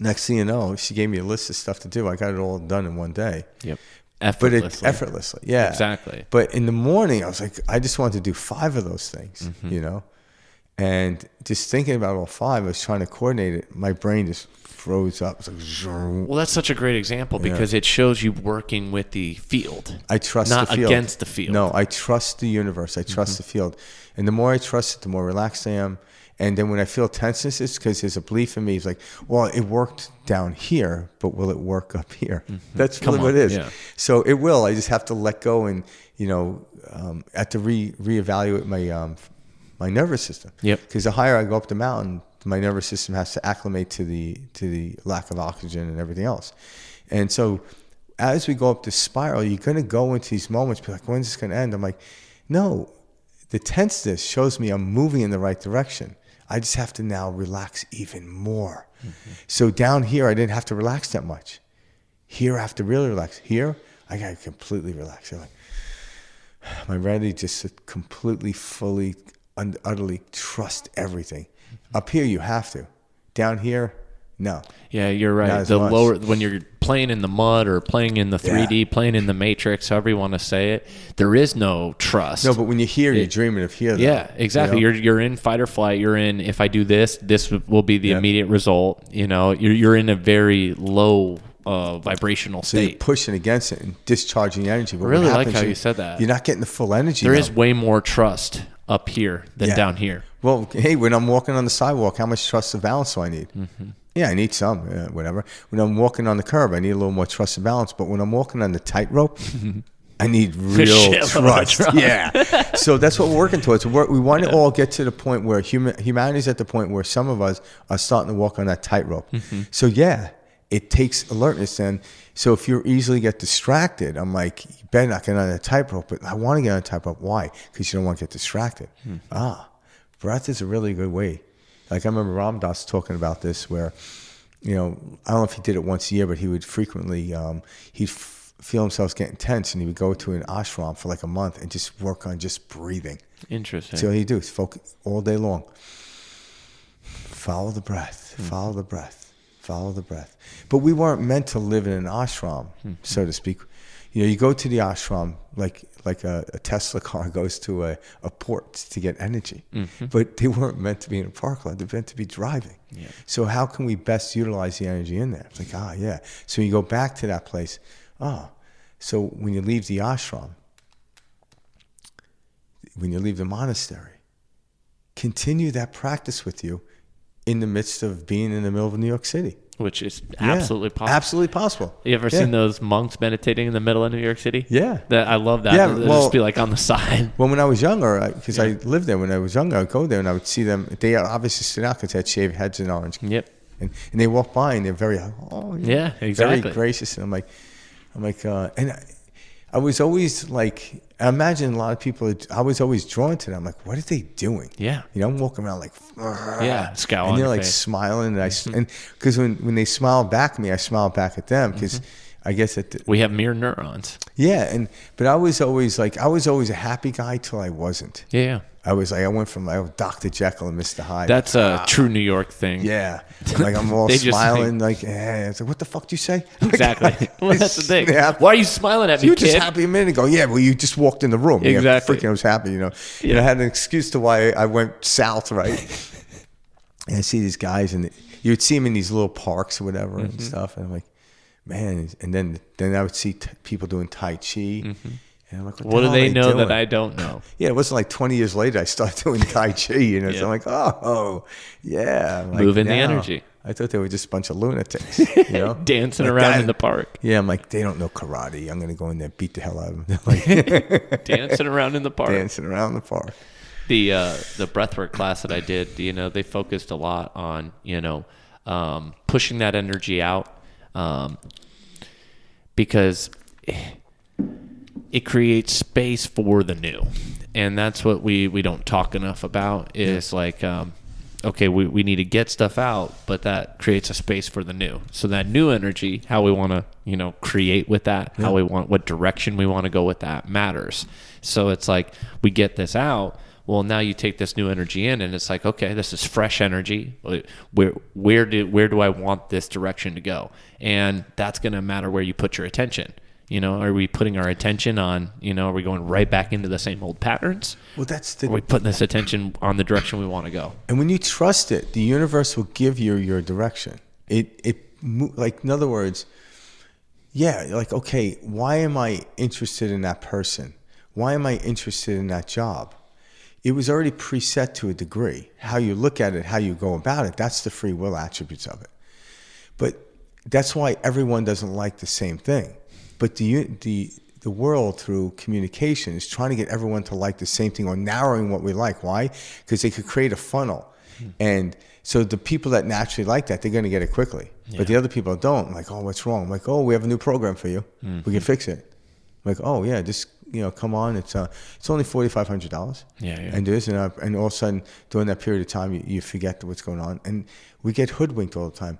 next thing you know, she gave me a list of stuff to do. I got it all done in one day. Yep. Effortlessly. Yeah. Exactly. But in the morning, I was like, I just wanted to do 5 of those things, And just thinking about all 5, I was trying to coordinate it. My brain just froze up. It's like, well, that's such a great example because it shows you working with the field. I trust not the field. Not against the field. No, I trust the universe. I trust the field. And the more I trust it, the more relaxed I am. And then when I feel tenseness, it's because there's a belief in me. It's like, well, it worked down here, but will it work up here? That's really what it is. Yeah. So it will. I just have to let go and, have to reevaluate my nervous system. Yep. Because the higher I go up the mountain, my nervous system has to acclimate to the lack of oxygen and everything else. And so as we go up this spiral, you're going to go into these moments, be like, when's this going to end? I'm like, no, the tenseness shows me I'm moving in the right direction. I just have to now relax even more. So down here, I didn't have to relax that much. Here, I have to really relax. Here, I got to completely relax. I'm like, I'm ready just to completely, fully, utterly trust everything. Up here, you have to. Down here, no. Yeah, you're right. The lower, when you're playing in the mud or playing in the 3D, playing in the Matrix, however you want to say it, there is no trust. No, but when you're here, you're dreaming of here. Though, yeah, exactly. You're in fight or flight. You're in, if I do this will be the immediate result. You're in a very low vibrational state. So you're pushing against it and discharging energy. I really like how you said that. You're not getting the full energy. There is way more trust up here than down here. Well, hey, when I'm walking on the sidewalk, how much trust and balance do I need? Yeah, I need some, whatever. When I'm walking on the curb, I need a little more trust and balance. But when I'm walking on the tightrope, I need real trust. Yeah. So that's what we're working towards. We want to all get to the point where humanity's at the point where some of us are starting to walk on that tightrope. So yeah, it takes alertness. And so if you easily get distracted, I'm like, you better not get on that tightrope. But I want to get on a tightrope. Why? Because you don't want to get distracted. Breath is a really good way. Like I remember Ram Dass talking about this where, I don't know if he did it once a year, but he would frequently, he'd feel himself getting tense and he would go to an ashram for like a month and just work on just breathing. Interesting. So he'd do is focus all day long. Follow the breath, follow the breath, follow the breath. But we weren't meant to live in an ashram, so to speak. You go to the ashram like a Tesla car goes to a port to get energy. But they weren't meant to be in a park lot. They're meant to be driving. Yeah. So how can we best utilize the energy in there? It's like, yeah. So you go back to that place. So when you leave the ashram, when you leave the monastery, continue that practice with you in the midst of being in the middle of New York City. Which is absolutely possible. Absolutely possible. You ever seen those monks meditating in the middle of New York City? Yeah. I love that. Yeah, They'll just be like on the side. Well, when I was younger, because I lived there when I was younger, I'd go there and I would see them. They obviously stood out because they had shaved heads and orange. Yep. And they walk by and they're very, exactly. very gracious. And I'm like, and I was always like, I imagine a lot of people, I was always drawn to them. I'm like, what are they doing? Yeah. I'm walking around like, scowl. And they're like smiling. And because when they smile back at me, I smile back at them because I guess that we have mirror neurons. Yeah. But I was always a happy guy till I wasn't. Yeah. I went from Dr. Jekyll and Mr. Hyde. That's a true New York thing. Yeah. I'm all smiling it's like, what the fuck do you say? Exactly. Well, that's the thing. Snap. Why are you smiling at me, You were kid? just happy a minute ago. Yeah, well, you just walked in the room. Exactly. Yeah, freaking I was happy, And I had an excuse to why I went south, right? And I see these guys, and you would see them in these little parks or whatever and stuff. And I'm like, man. And then I would see people doing Tai Chi. And I'm like, what do they know doing? that I don't know? Yeah, it wasn't like 20 years later I started doing Tai Chi, So I'm like, yeah. I'm like, moving the energy. I thought they were just a bunch of lunatics, Dancing around in the park. Yeah, I'm like, they don't know karate. I'm going to go in there and beat the hell out of them. Like, dancing around in the park. Dancing around the park. The breathwork class that I did, they focused a lot on, pushing that energy out because it creates space for the new. And that's what we don't talk enough about is okay, we need to get stuff out, but that creates a space for the new. So that new energy, how we want to, create with that, what direction we want to go with that matters. So it's like we get this out. Well, now you take this new energy in and it's like, okay, this is fresh energy. Where do I want this direction to go? And that's going to matter where you put your attention. Are we putting our attention on, are we going right back into the same old patterns? Well, are we putting this attention on the direction we want to go? And when you trust it, the universe will give you your direction. In other words, okay, why am I interested in that person? Why am I interested in that job? it was already preset to a degree. How you look at it, how you go about it, that's the free will attributes of it. But that's why everyone doesn't like the same thing. But the world, through communication, is trying to get everyone to like the same thing, or narrowing what we like. Why? Because they could create a funnel. And so the people that naturally like that, they're going to get it quickly. But the other people don't. I'm like, oh, what's wrong? I'm like, oh, we have a new program for you. We can fix it. I'm like, oh, yeah, just, come on. It's only $4,500. And there's and all of a sudden, during that period of time, you forget what's going on. And we get hoodwinked all the time.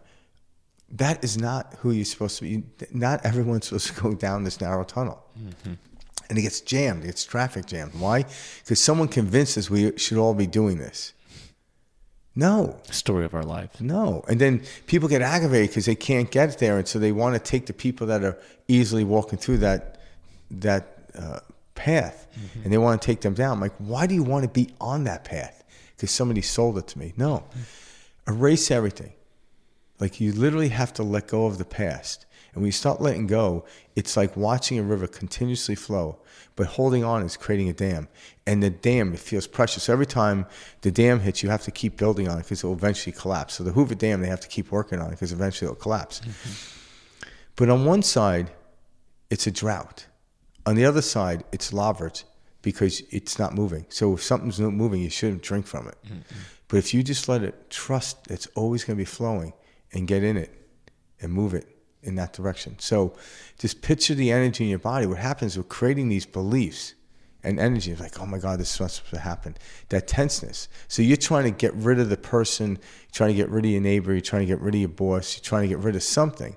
That is not who you're supposed to be. Not everyone's supposed to go down this narrow tunnel. And it gets jammed. It gets traffic jammed. Why? Because someone convinced us we should all be doing this. No. Story of our life. No. And then people get aggravated because they can't get there. And so they want to take the people that are easily walking through that path. And they want to take them down. I'm like, why do you want to be on that path? Because somebody sold it to me. No. Erase everything. Like, you literally have to let go of the past. And when you start letting go, it's like watching a river continuously flow. But holding on is creating a dam. And the dam, it feels precious. So every time the dam hits, you have to keep building on it because it will eventually collapse. So the Hoover Dam, they have to keep working on it because eventually it will collapse. But on one side, it's a drought. On the other side, it's lavage because it's not moving. So if something's not moving, you shouldn't drink from it. But if you just let it trust, it's always going to be flowing, and get in it and move it in that direction. So just picture the energy in your body. What happens, we're creating these beliefs and energy. It's like, oh my God, this is not supposed to happen. That tenseness. So you're trying to get rid of the person, you're trying to get rid of your neighbor, you're trying to get rid of your boss, you're trying to get rid of something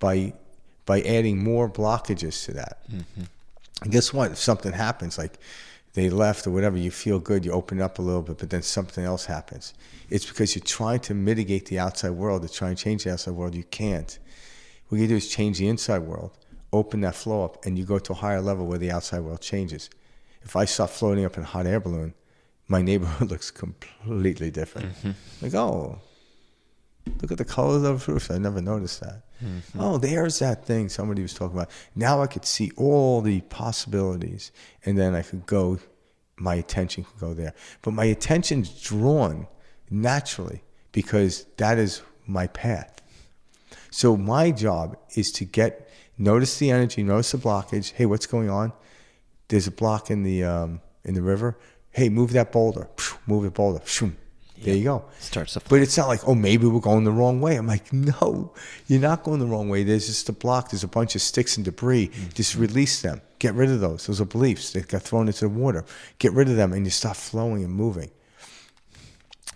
by adding more blockages to that. And guess what? If something happens, like they left or whatever, you feel good, you open up a little bit, but then something else happens. It's because you're trying to mitigate the outside world, to try and change the outside world. You can't. What you do is change the inside world, open that flow up, and you go to a higher level where the outside world changes. If I start floating up in a hot air balloon, my neighborhood looks completely different. Like, oh, look at the colors of the roofs. I never noticed that. Oh, there's that thing somebody was talking about. Now I could see all the possibilities, and then I could go, my attention could go there. But my attention's drawn naturally because that is my path. So my job is to notice the energy, notice the blockage. Hey, what's going on? There's a block in the river. Hey, move that boulder. Move the boulder. There you go. Starts to But it's not like, oh, maybe we're going the wrong way. I'm like, no, you're not going the wrong way. There's just a block. There's a bunch of sticks and debris. Just release them. Get rid of those. Those are beliefs. They got thrown into the water. Get rid of them, and you start flowing and moving.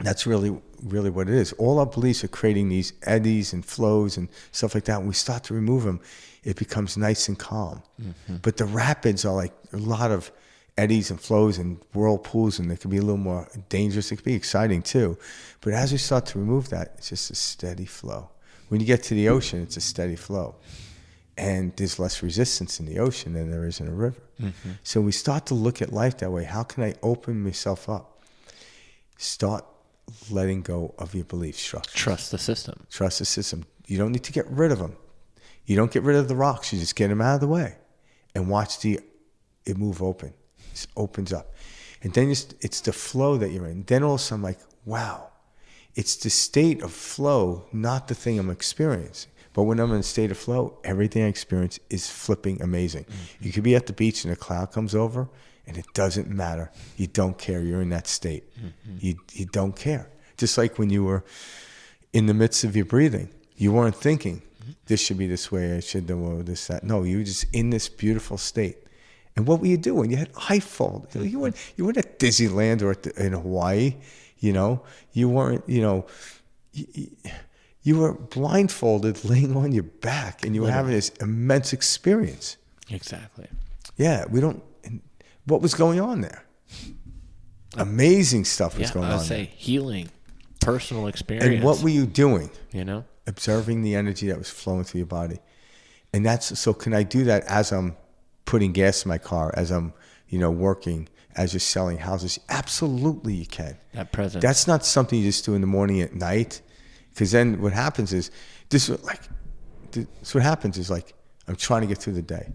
That's really, really what it is. All our beliefs are creating these eddies and flows and stuff like that. When we start to remove them, it becomes nice and calm. But the rapids are like a lot of eddies and flows and whirlpools, and they can be a little more dangerous. It can be exciting too. But as we start to remove that, it's just a steady flow. When you get to the ocean, it's a steady flow. And there's less resistance in the ocean than there is in a river. So we start to look at life that way. How can I open myself up? Start letting go of your belief structure. Trust the system. Trust the system. You don't need to get rid of them. You don't get rid of the rocks. You just get them out of the way and watch it move open. It opens up. And then it's the flow that you're in. Then all of a sudden I'm like, wow, it's the state of flow, not the thing I'm experiencing. But when I'm in a state of flow, everything I experience is flipping amazing. You could be at the beach and a cloud comes over, and it doesn't matter. You don't care. You're in that state. You don't care. Just like when you were in the midst of your breathing, you weren't thinking, this should be this way, I should do this, that. No, you were just in this beautiful state. And what were you doing? You had iPhone. You weren't at Disneyland or in Hawaii. You weren't. You were blindfolded, laying on your back, and you were having this immense experience. Exactly. Yeah, what was going on there? Amazing stuff was going on. I would say healing, personal experience. And what were you doing? Observing the energy that was flowing through your body. And so can I do that as I'm putting gas in my car, as I'm, working, as you're selling houses? Absolutely you can. That presence. That's not something you just do in the morning at night. Because then what happens is, I'm trying to get through the day.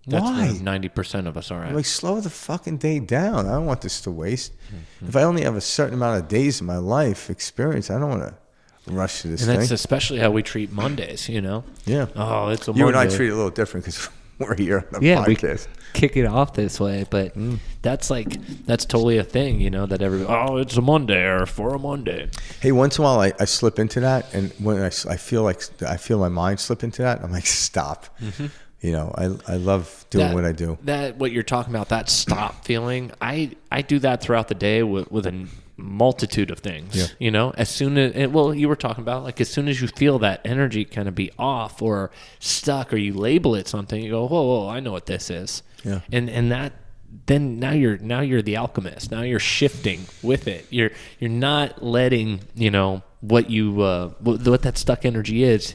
That's Why? where 90% of us are at. I'm like, slow the fucking day down. I don't want this to waste. If I only have a certain amount of days in my life experience, I don't want to rush to this And that's thing. especially how we treat Mondays, you know? Yeah. Oh, it's a Monday. You and I treat it a little different because we're here on the Yeah, podcast. we kick it off this way, but that's totally a thing, you know, that everybody, it's a Monday or for a Monday. Hey, once in a while I slip into that, and when I feel my mind slip into that, I'm like, stop. You know, I love doing what I do. What you're talking about, that stop feeling, I do that throughout the day with a multitude of things. Yeah. You know, as soon as you were talking about, like, as soon as you feel that energy kind of be off or stuck, or you label it something, you go, whoa, I know what this is. Yeah. And that, then now you're the alchemist. Now you're shifting with it. You're not letting, you know, what that stuck energy is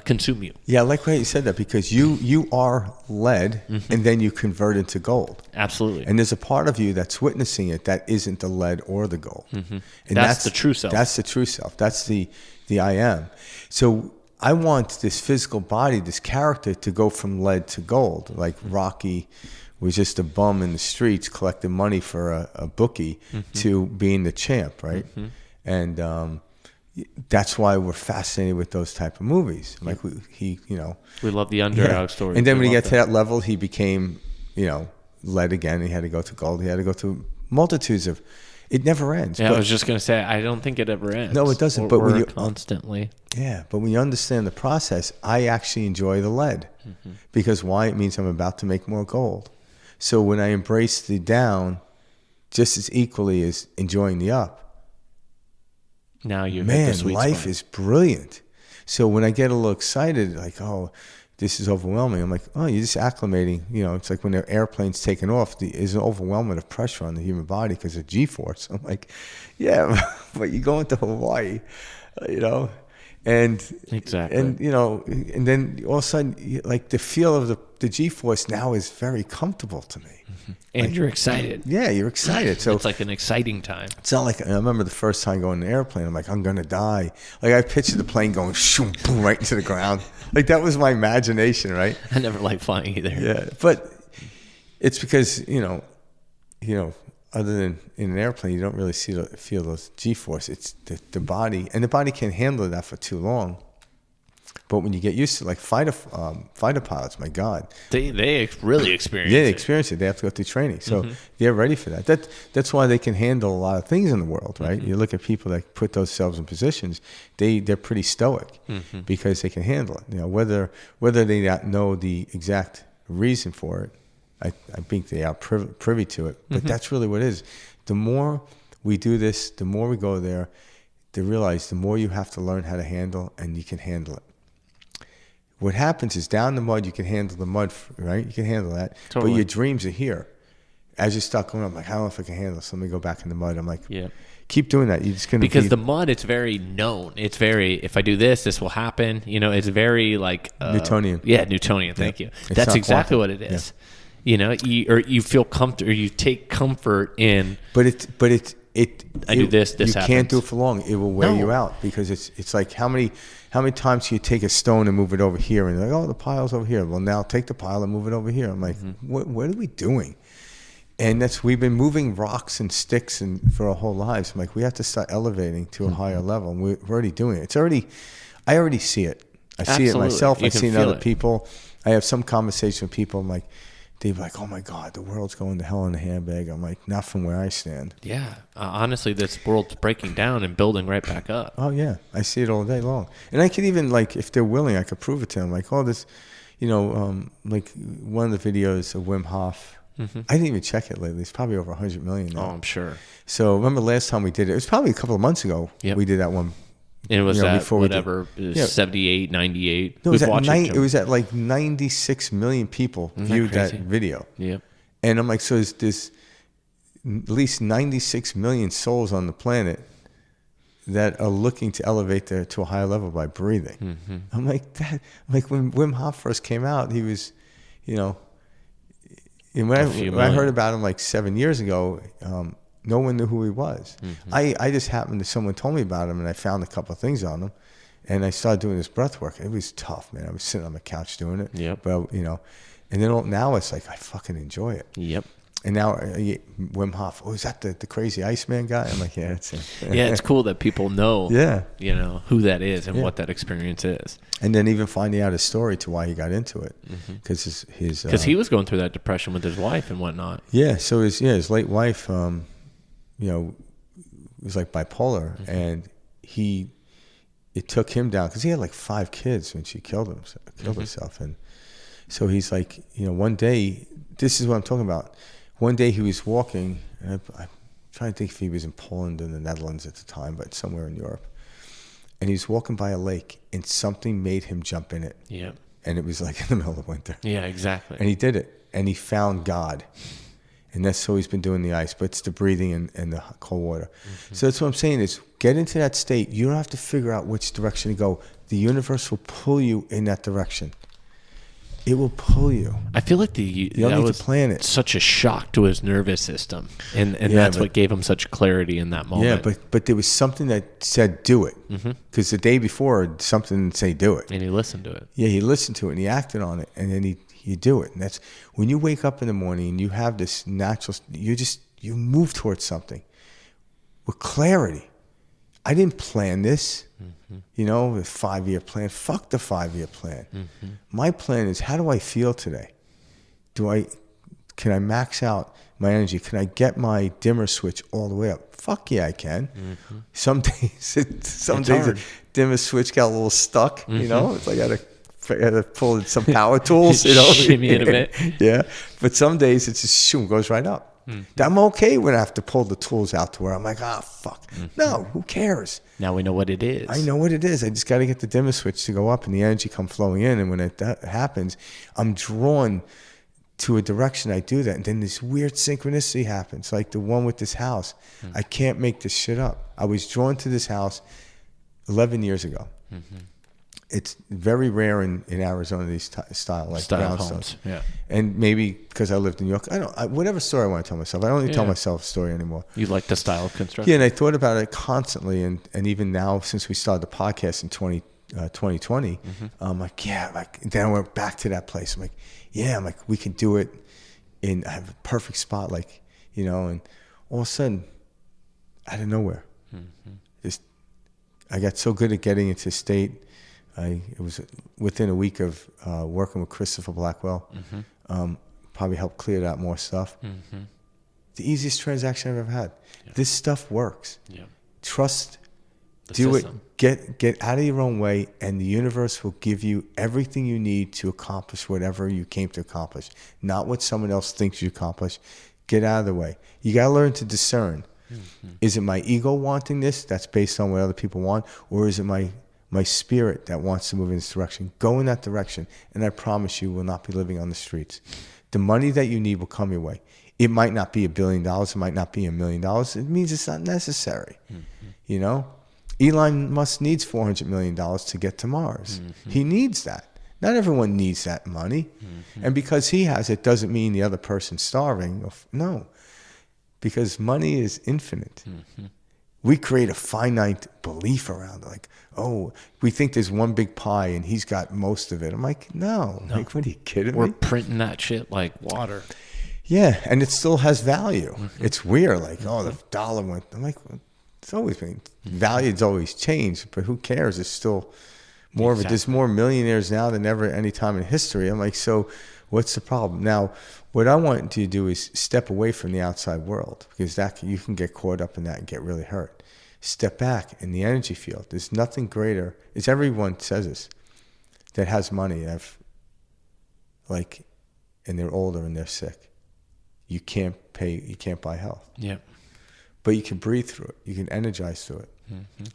consume you. Yeah, I like the way you said that, because you are lead, and then you convert into gold. Absolutely. And there's a part of you that's witnessing it that isn't the lead or the gold. And that's the true self. That's the true self. That's the I am. So I want this physical body, this character, to go from lead to gold. Like Rocky was just a bum in the streets collecting money for a bookie, to being the champ, right? And that's why we're fascinated with those type of movies. Like we love the underdog story. And then when he got to that level, he became, lead again. He had to go to gold. He had to go to multitudes of. It never ends. Yeah, I was just gonna say, I don't think it ever ends. No, it doesn't. But when you constantly. Yeah, but when you understand the process, I actually enjoy the lead, because why? It means I'm about to make more gold. So when I embrace the down, just as equally as enjoying the up. Now you Man, hit the sweet life spot. is brilliant. So when I get a little excited, like, oh, this is overwhelming, I'm like, oh, you're just acclimating. It's like when the airplane's taking off, there's an overwhelmment of pressure on the human body because of G-force. I'm like, yeah, but you go into Hawaii, and exactly, and and then all of a sudden, like, the feel of the G-force now is very comfortable to me. And you're excited. Yeah, you're excited. So it's like an exciting time. It's not like, I remember the first time going in an airplane, I'm like, I'm going to die. Like, I pictured the plane going shoom, boom, right into the ground. Like, that was my imagination, right? I never liked flying either. Yeah, but it's because, other than in an airplane, you don't really feel those G-force. It's the body, and the body can't handle that for too long. But when you get used to, like, fighter pilots, my God, they really experience. Yeah, they experience it. They have to go through training, so they're ready for that. That's why they can handle a lot of things in the world, right? You look at people that put themselves in positions; they're pretty stoic because they can handle it. Whether they not know the exact reason for it, I think they are privy to it. But that's really what it is. The more we do this, the more we go there, to realize the more you have to learn how to handle, and you can handle it. What happens is, down the mud, you can handle the mud, right? You can handle that. Totally. But your dreams are here. As you start going, I'm like, I don't know if I can handle this. Let me go back in the mud. I'm like, keep doing that. You're just going to because the mud, it's very known. It's very, if I do this will happen. It's very like Newtonian. Yeah, Newtonian. Thank you. That's exactly what it is. Yeah. You feel comfortable, or you take comfort in. But I do this you happens. Can't do it for long. It will wear you out, because it's like, how many times can you take a stone and move it over here, and like, oh, the pile's over here. Well, now take the pile and move it over here. I'm like, what are we doing? And we've been moving rocks and sticks for our whole lives. I'm like, we have to start elevating to a higher level, and we're already doing it. I already see it. I see it myself. I see it in other people. I have some conversation with people. I'm like, they're like, oh my God, the world's going to hell in a handbag. I'm like, not from where I stand. Yeah. Honestly, this world's breaking down and building right back up. Oh, yeah. I see it all day long. And I could even, like, if they're willing, I could prove it to them. Like, oh, this, like one of the videos of Wim Hof. I didn't even check it lately. It's probably over 100 million now. Oh, I'm sure. So remember last time we did it? It was probably a couple of months ago. We did that one. And it was before whatever, 78, 98. No, it was at like 96 million people viewed that video. Yep. And I'm like, so there's at least 96 million souls on the planet that are looking to elevate to a higher level by breathing. I'm like, that. Like, when Wim Hof first came out, he was, and when I heard about him like 7 years ago, no one knew who he was. I just happened to, someone told me about him, and I found a couple of things on him, and I started doing this breath work. It was tough, man. I was sitting on the couch doing it. Yep. But, And then now it's like, I fucking enjoy it. Yep. And now Wim Hof, is that the crazy Iceman guy? I'm like, yeah, it's him. Yeah, it's cool that people know, Yeah. Who that is and what that experience is. And then even finding out his story to why he got into it. Because Because he was going through that depression with his wife and whatnot. Yeah, so his late wife, was like bipolar, and it took him down because he had like 5 kids when she killed herself, and so he's like, one day, this is what I'm talking about. One day he was walking, and I'm trying to think if he was in Poland or the Netherlands at the time, but somewhere in Europe, and he was walking by a lake, and something made him jump in it. Yeah. And it was like in the middle of winter. Yeah, exactly. And he did it, and he found God. And that's so he's been doing the ice, but it's the breathing and the cold water. So that's what I'm saying is get into that state. You don't have to figure out which direction to go. The universe will pull you in that direction. It will pull you. I feel like You don't need to plan it. Such a shock to his nervous system, and that's what gave him such clarity in that moment. Yeah, but there was something that said do it, because the day before something say do it, and he listened to it. Yeah, he listened to it and he acted on it, and then you do it. And that's when you wake up in the morning and you have this natural, you move towards something with clarity. I didn't plan this, the 5-year plan. Fuck the 5-year plan. My plan is, how do I feel today? Can I max out my energy? Can I get my dimmer switch all the way up? Fuck yeah, I can. Some days, the dimmer switch got a little stuck. It's like I had to pull some power tools. Shimmy it a bit. Yeah, but some days it just goes right up. I'm okay when I have to pull the tools out to where I'm like, fuck. No, who cares? Now we know what it is. I know what it is. I just got to get the dimmer switch to go up and the energy come flowing in. And when that happens, I'm drawn to a direction. I do that. And then this weird synchronicity happens, like the one with this house. I can't make this shit up. I was drawn to this house 11 years ago. It's very rare in Arizona, these style homes. Yeah. And maybe because I lived in New York, whatever story I want to tell myself. I don't even tell myself a story anymore. You like the style of construction? Yeah, and I thought about it constantly, and even now since we started the podcast in 2020, I'm like, then I went back to that place. I'm like, we can do it, and I have a perfect spot, and all of a sudden, out of nowhere, I got so good at getting into state. It was within a week of working with Christopher Blackwell. Probably helped clear out more stuff. The easiest transaction I've ever had. Yeah. This stuff works. Yeah. Trust. Do system. It. Get out of your own way, and the universe will give you everything you need to accomplish whatever you came to accomplish. Not what someone else thinks you accomplish. Get out of the way. You got to learn to discern. Is it my ego wanting this? That's based on what other people want, or is it my spirit that wants to move in this direction? Go in that direction, and I promise you will not be living on the streets. The money that you need will come your way. It might not be $1 billion. It might not be $1 million. It means it's not necessary. Elon Musk needs $400 million to get to Mars. He needs that. Not everyone needs that money. And because he has it doesn't mean the other person's starving. No, because money is infinite. We create a finite belief around it. We think there's one big pie and he's got most of it. I'm like, no. Like, what are you kidding me? We're printing that shit like water. Yeah, and it still has value. It's weird, the dollar went. I'm like, it's always been value's always changed, but who cares? It's still more of it. There's more millionaires now than ever any time in history. I'm like, so what's the problem? Now, what I want you to do is step away from the outside world, because you can get caught up in that and get really hurt. Step back in the energy field. There's nothing greater. It's everyone says this that has money. And they're older and they're sick. You can't buy health. Yeah. But you can breathe through it. You can energize through it.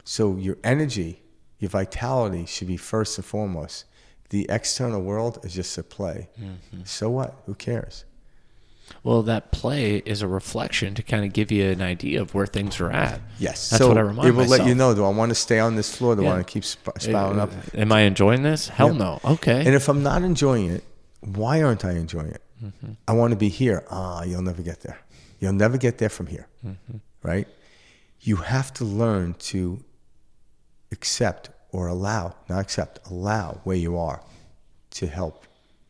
So your energy, your vitality should be first and foremost. The external world is just a play. So what? Who cares? Well, that play is a reflection to kind of give you an idea of where things are at. Yes. That's what I remind myself. It will let you know, do I want to stay on this floor? Do I want to keep spouting up? Am I enjoying this? Hell no. Okay. And if I'm not enjoying it, why aren't I enjoying it? I want to be here. You'll never get there. You'll never get there from here. Right? You have to learn to accept or allow where you are to help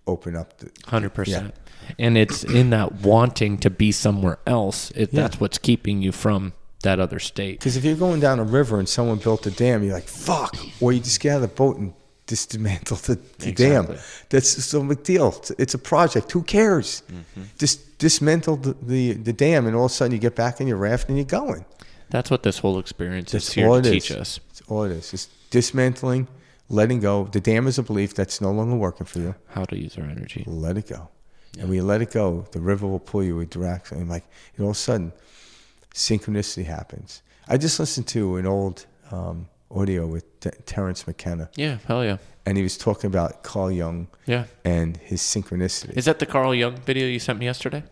open up. 100%. And it's in that wanting to be somewhere else. That's what's keeping you from that other state. Because if you're going down a river and someone built a dam, you're like, fuck. Or you just get out of the boat and dismantle the dam. That's just no big deal. It's a project. Who cares? Just dismantle the dam, and all of a sudden you get back in your raft and you're going. That's what this whole experience is here to teach us. That's all it is. Just dismantling, letting go. The dam is a belief that's no longer working for you. How to use our energy. Let it go. Yeah. And when you let it go, the river will pull you directly. And like, and all of a sudden, synchronicity happens. I just listened to an old audio with Terrence McKenna. Yeah, hell yeah. And he was talking about Carl Jung. Yeah. And his synchronicity. Is that the Carl Jung video you sent me yesterday?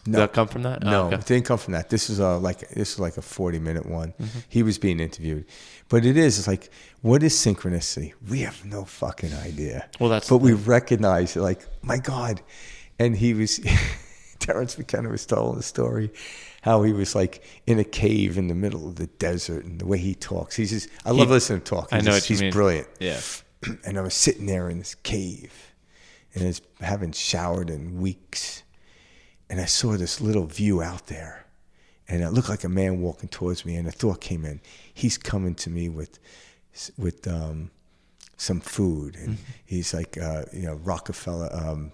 No. Did that come from that? No, okay. It didn't come from that. This is like a 40-minute one. He was being interviewed, but it's like, what is synchronicity? We have no fucking idea. Well, but we recognize it. Like, my God, and he was Terrence McKenna was telling the story how he was like in a cave in the middle of the desert, and the way he talks. I love listening to him talk. He's brilliant. Yeah. And I was sitting there in this cave, and I haven't showered in weeks. And I saw this little view out there, and it looked like a man walking towards me. And a thought came in: he's coming to me with some food, and he's like, Rockefeller,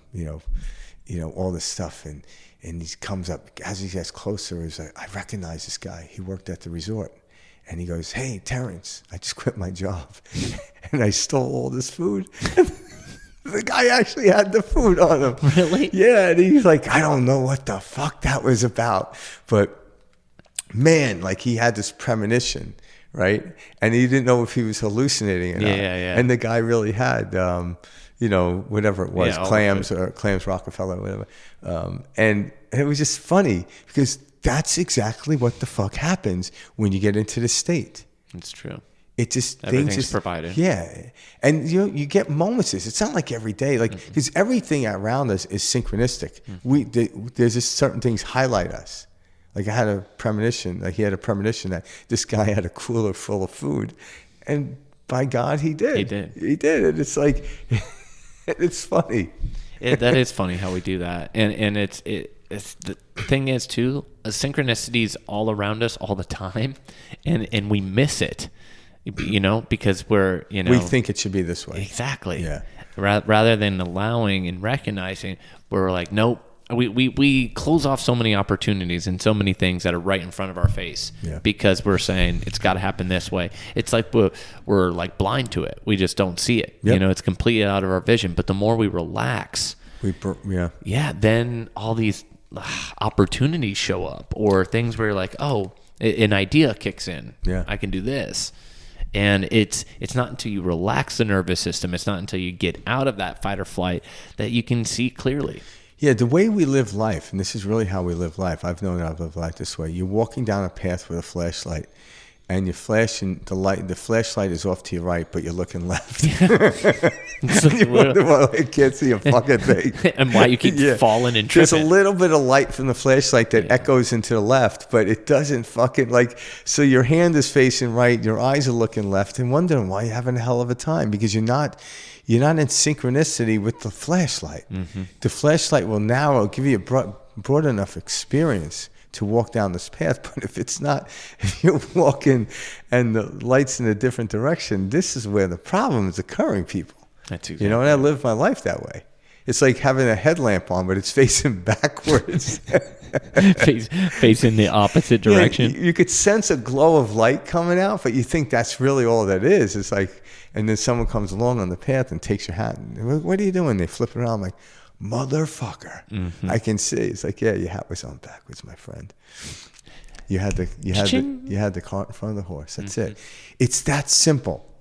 all this stuff. And he comes up as he gets closer. He's like, I recognize this guy. He worked at the resort, and he goes, "Hey, Terrence, I just quit my job, and I stole all this food." The guy actually had the food on him. Really? Yeah, and he's like, I don't know what the fuck that was about. But, man, like he had this premonition, right? And he didn't know if he was hallucinating or not. Yeah. And the guy really had, whatever it was, clams Rockefeller, whatever. And it was just funny because that's exactly what the fuck happens when you get into the state. It's true. It just everything's provided. Yeah, and you get moments. It's not like every day, like because everything around us is synchronistic. There's just certain things highlight us. Like I had a premonition. Like he had a premonition that this guy had a cooler full of food, and by God, he did. He did. And it's like it's funny. That is funny how we do that, and it's the thing is too. Synchronicity is all around us all the time, and we miss it. Because we think it should be this way. Exactly. Yeah. Rather than allowing and recognizing, we're like, nope. We close off so many opportunities and so many things that are right in front of our face because we're saying it's got to happen this way. It's like we're like blind to it. We just don't see it. Yep. It's completely out of our vision. But the more we relax, then all these opportunities show up, or things where you're like, oh, an idea kicks in. Yeah. I can do this. And it's not until you relax the nervous system, it's not until you get out of that fight or flight that you can see clearly. Yeah, the way we live life, and this is really how we live life. I've lived life this way. You're walking down a path with a flashlight, and you're flashing the light. The flashlight is off to your right, but you're looking left. You wonder why I can't see a fucking thing. And why you keep falling and tripping. There's a little bit of light from the flashlight that echoes into the left, but it doesn't fucking so your hand is facing right, your eyes are looking left, and wondering why you're having a hell of a time because you're not in synchronicity with the flashlight. Mm-hmm. The flashlight will give you a broad enough experience to walk down this path, but if you're walking and the light's in a different direction, this is where the problem is occurring, people. That's exactly. And I live my life that way. It's like having a headlamp on, but it's facing backwards. Facing the opposite direction. Yeah, you could sense a glow of light coming out, but you think that's really all that is. It's like, and then someone comes along on the path and takes your hat. And, what are you doing? They flip it around. I'm like, motherfucker. Mm-hmm. I can see. It's like, yeah, your hat was on backwards, my friend. You had the cart in front of the horse. That's it. It's that simple.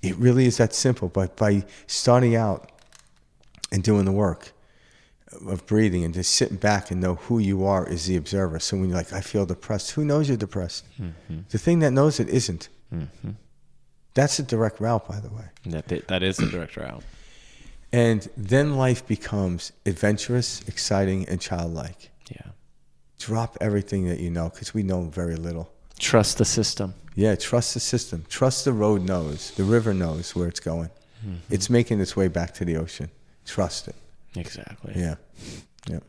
It really is that simple. But by starting out and doing the work of breathing and just sitting back and know who you are as the observer. So when you're like, I feel depressed, who knows you're depressed? Mm-hmm. The thing that knows it isn't. Mm-hmm. That's a direct route, by the way. That is a direct route. And then life becomes adventurous, exciting, and childlike. Yeah. Drop everything that you know, because we know very little. Trust the system. Yeah, trust the system. Trust the road knows. The river knows where it's going. Mm-hmm. It's making its way back to the ocean. trust it. Exactly. Yeah. Yeah.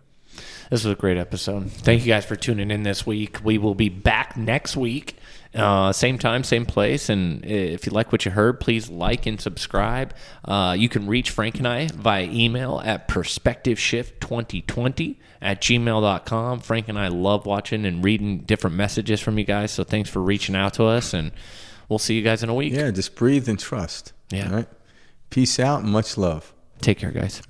This was a great episode. Thank you guys for tuning in this week. We will be back next week. Same time, same place. And if you like what you heard, please like and subscribe. You can reach Frank and I via email at perspectiveshift2020@gmail.com. Frank and I love watching and reading different messages from you guys. So thanks for reaching out to us. And we'll see you guys in a week. Yeah, just breathe and trust. Yeah. All right. Peace out and much love. Take care, guys.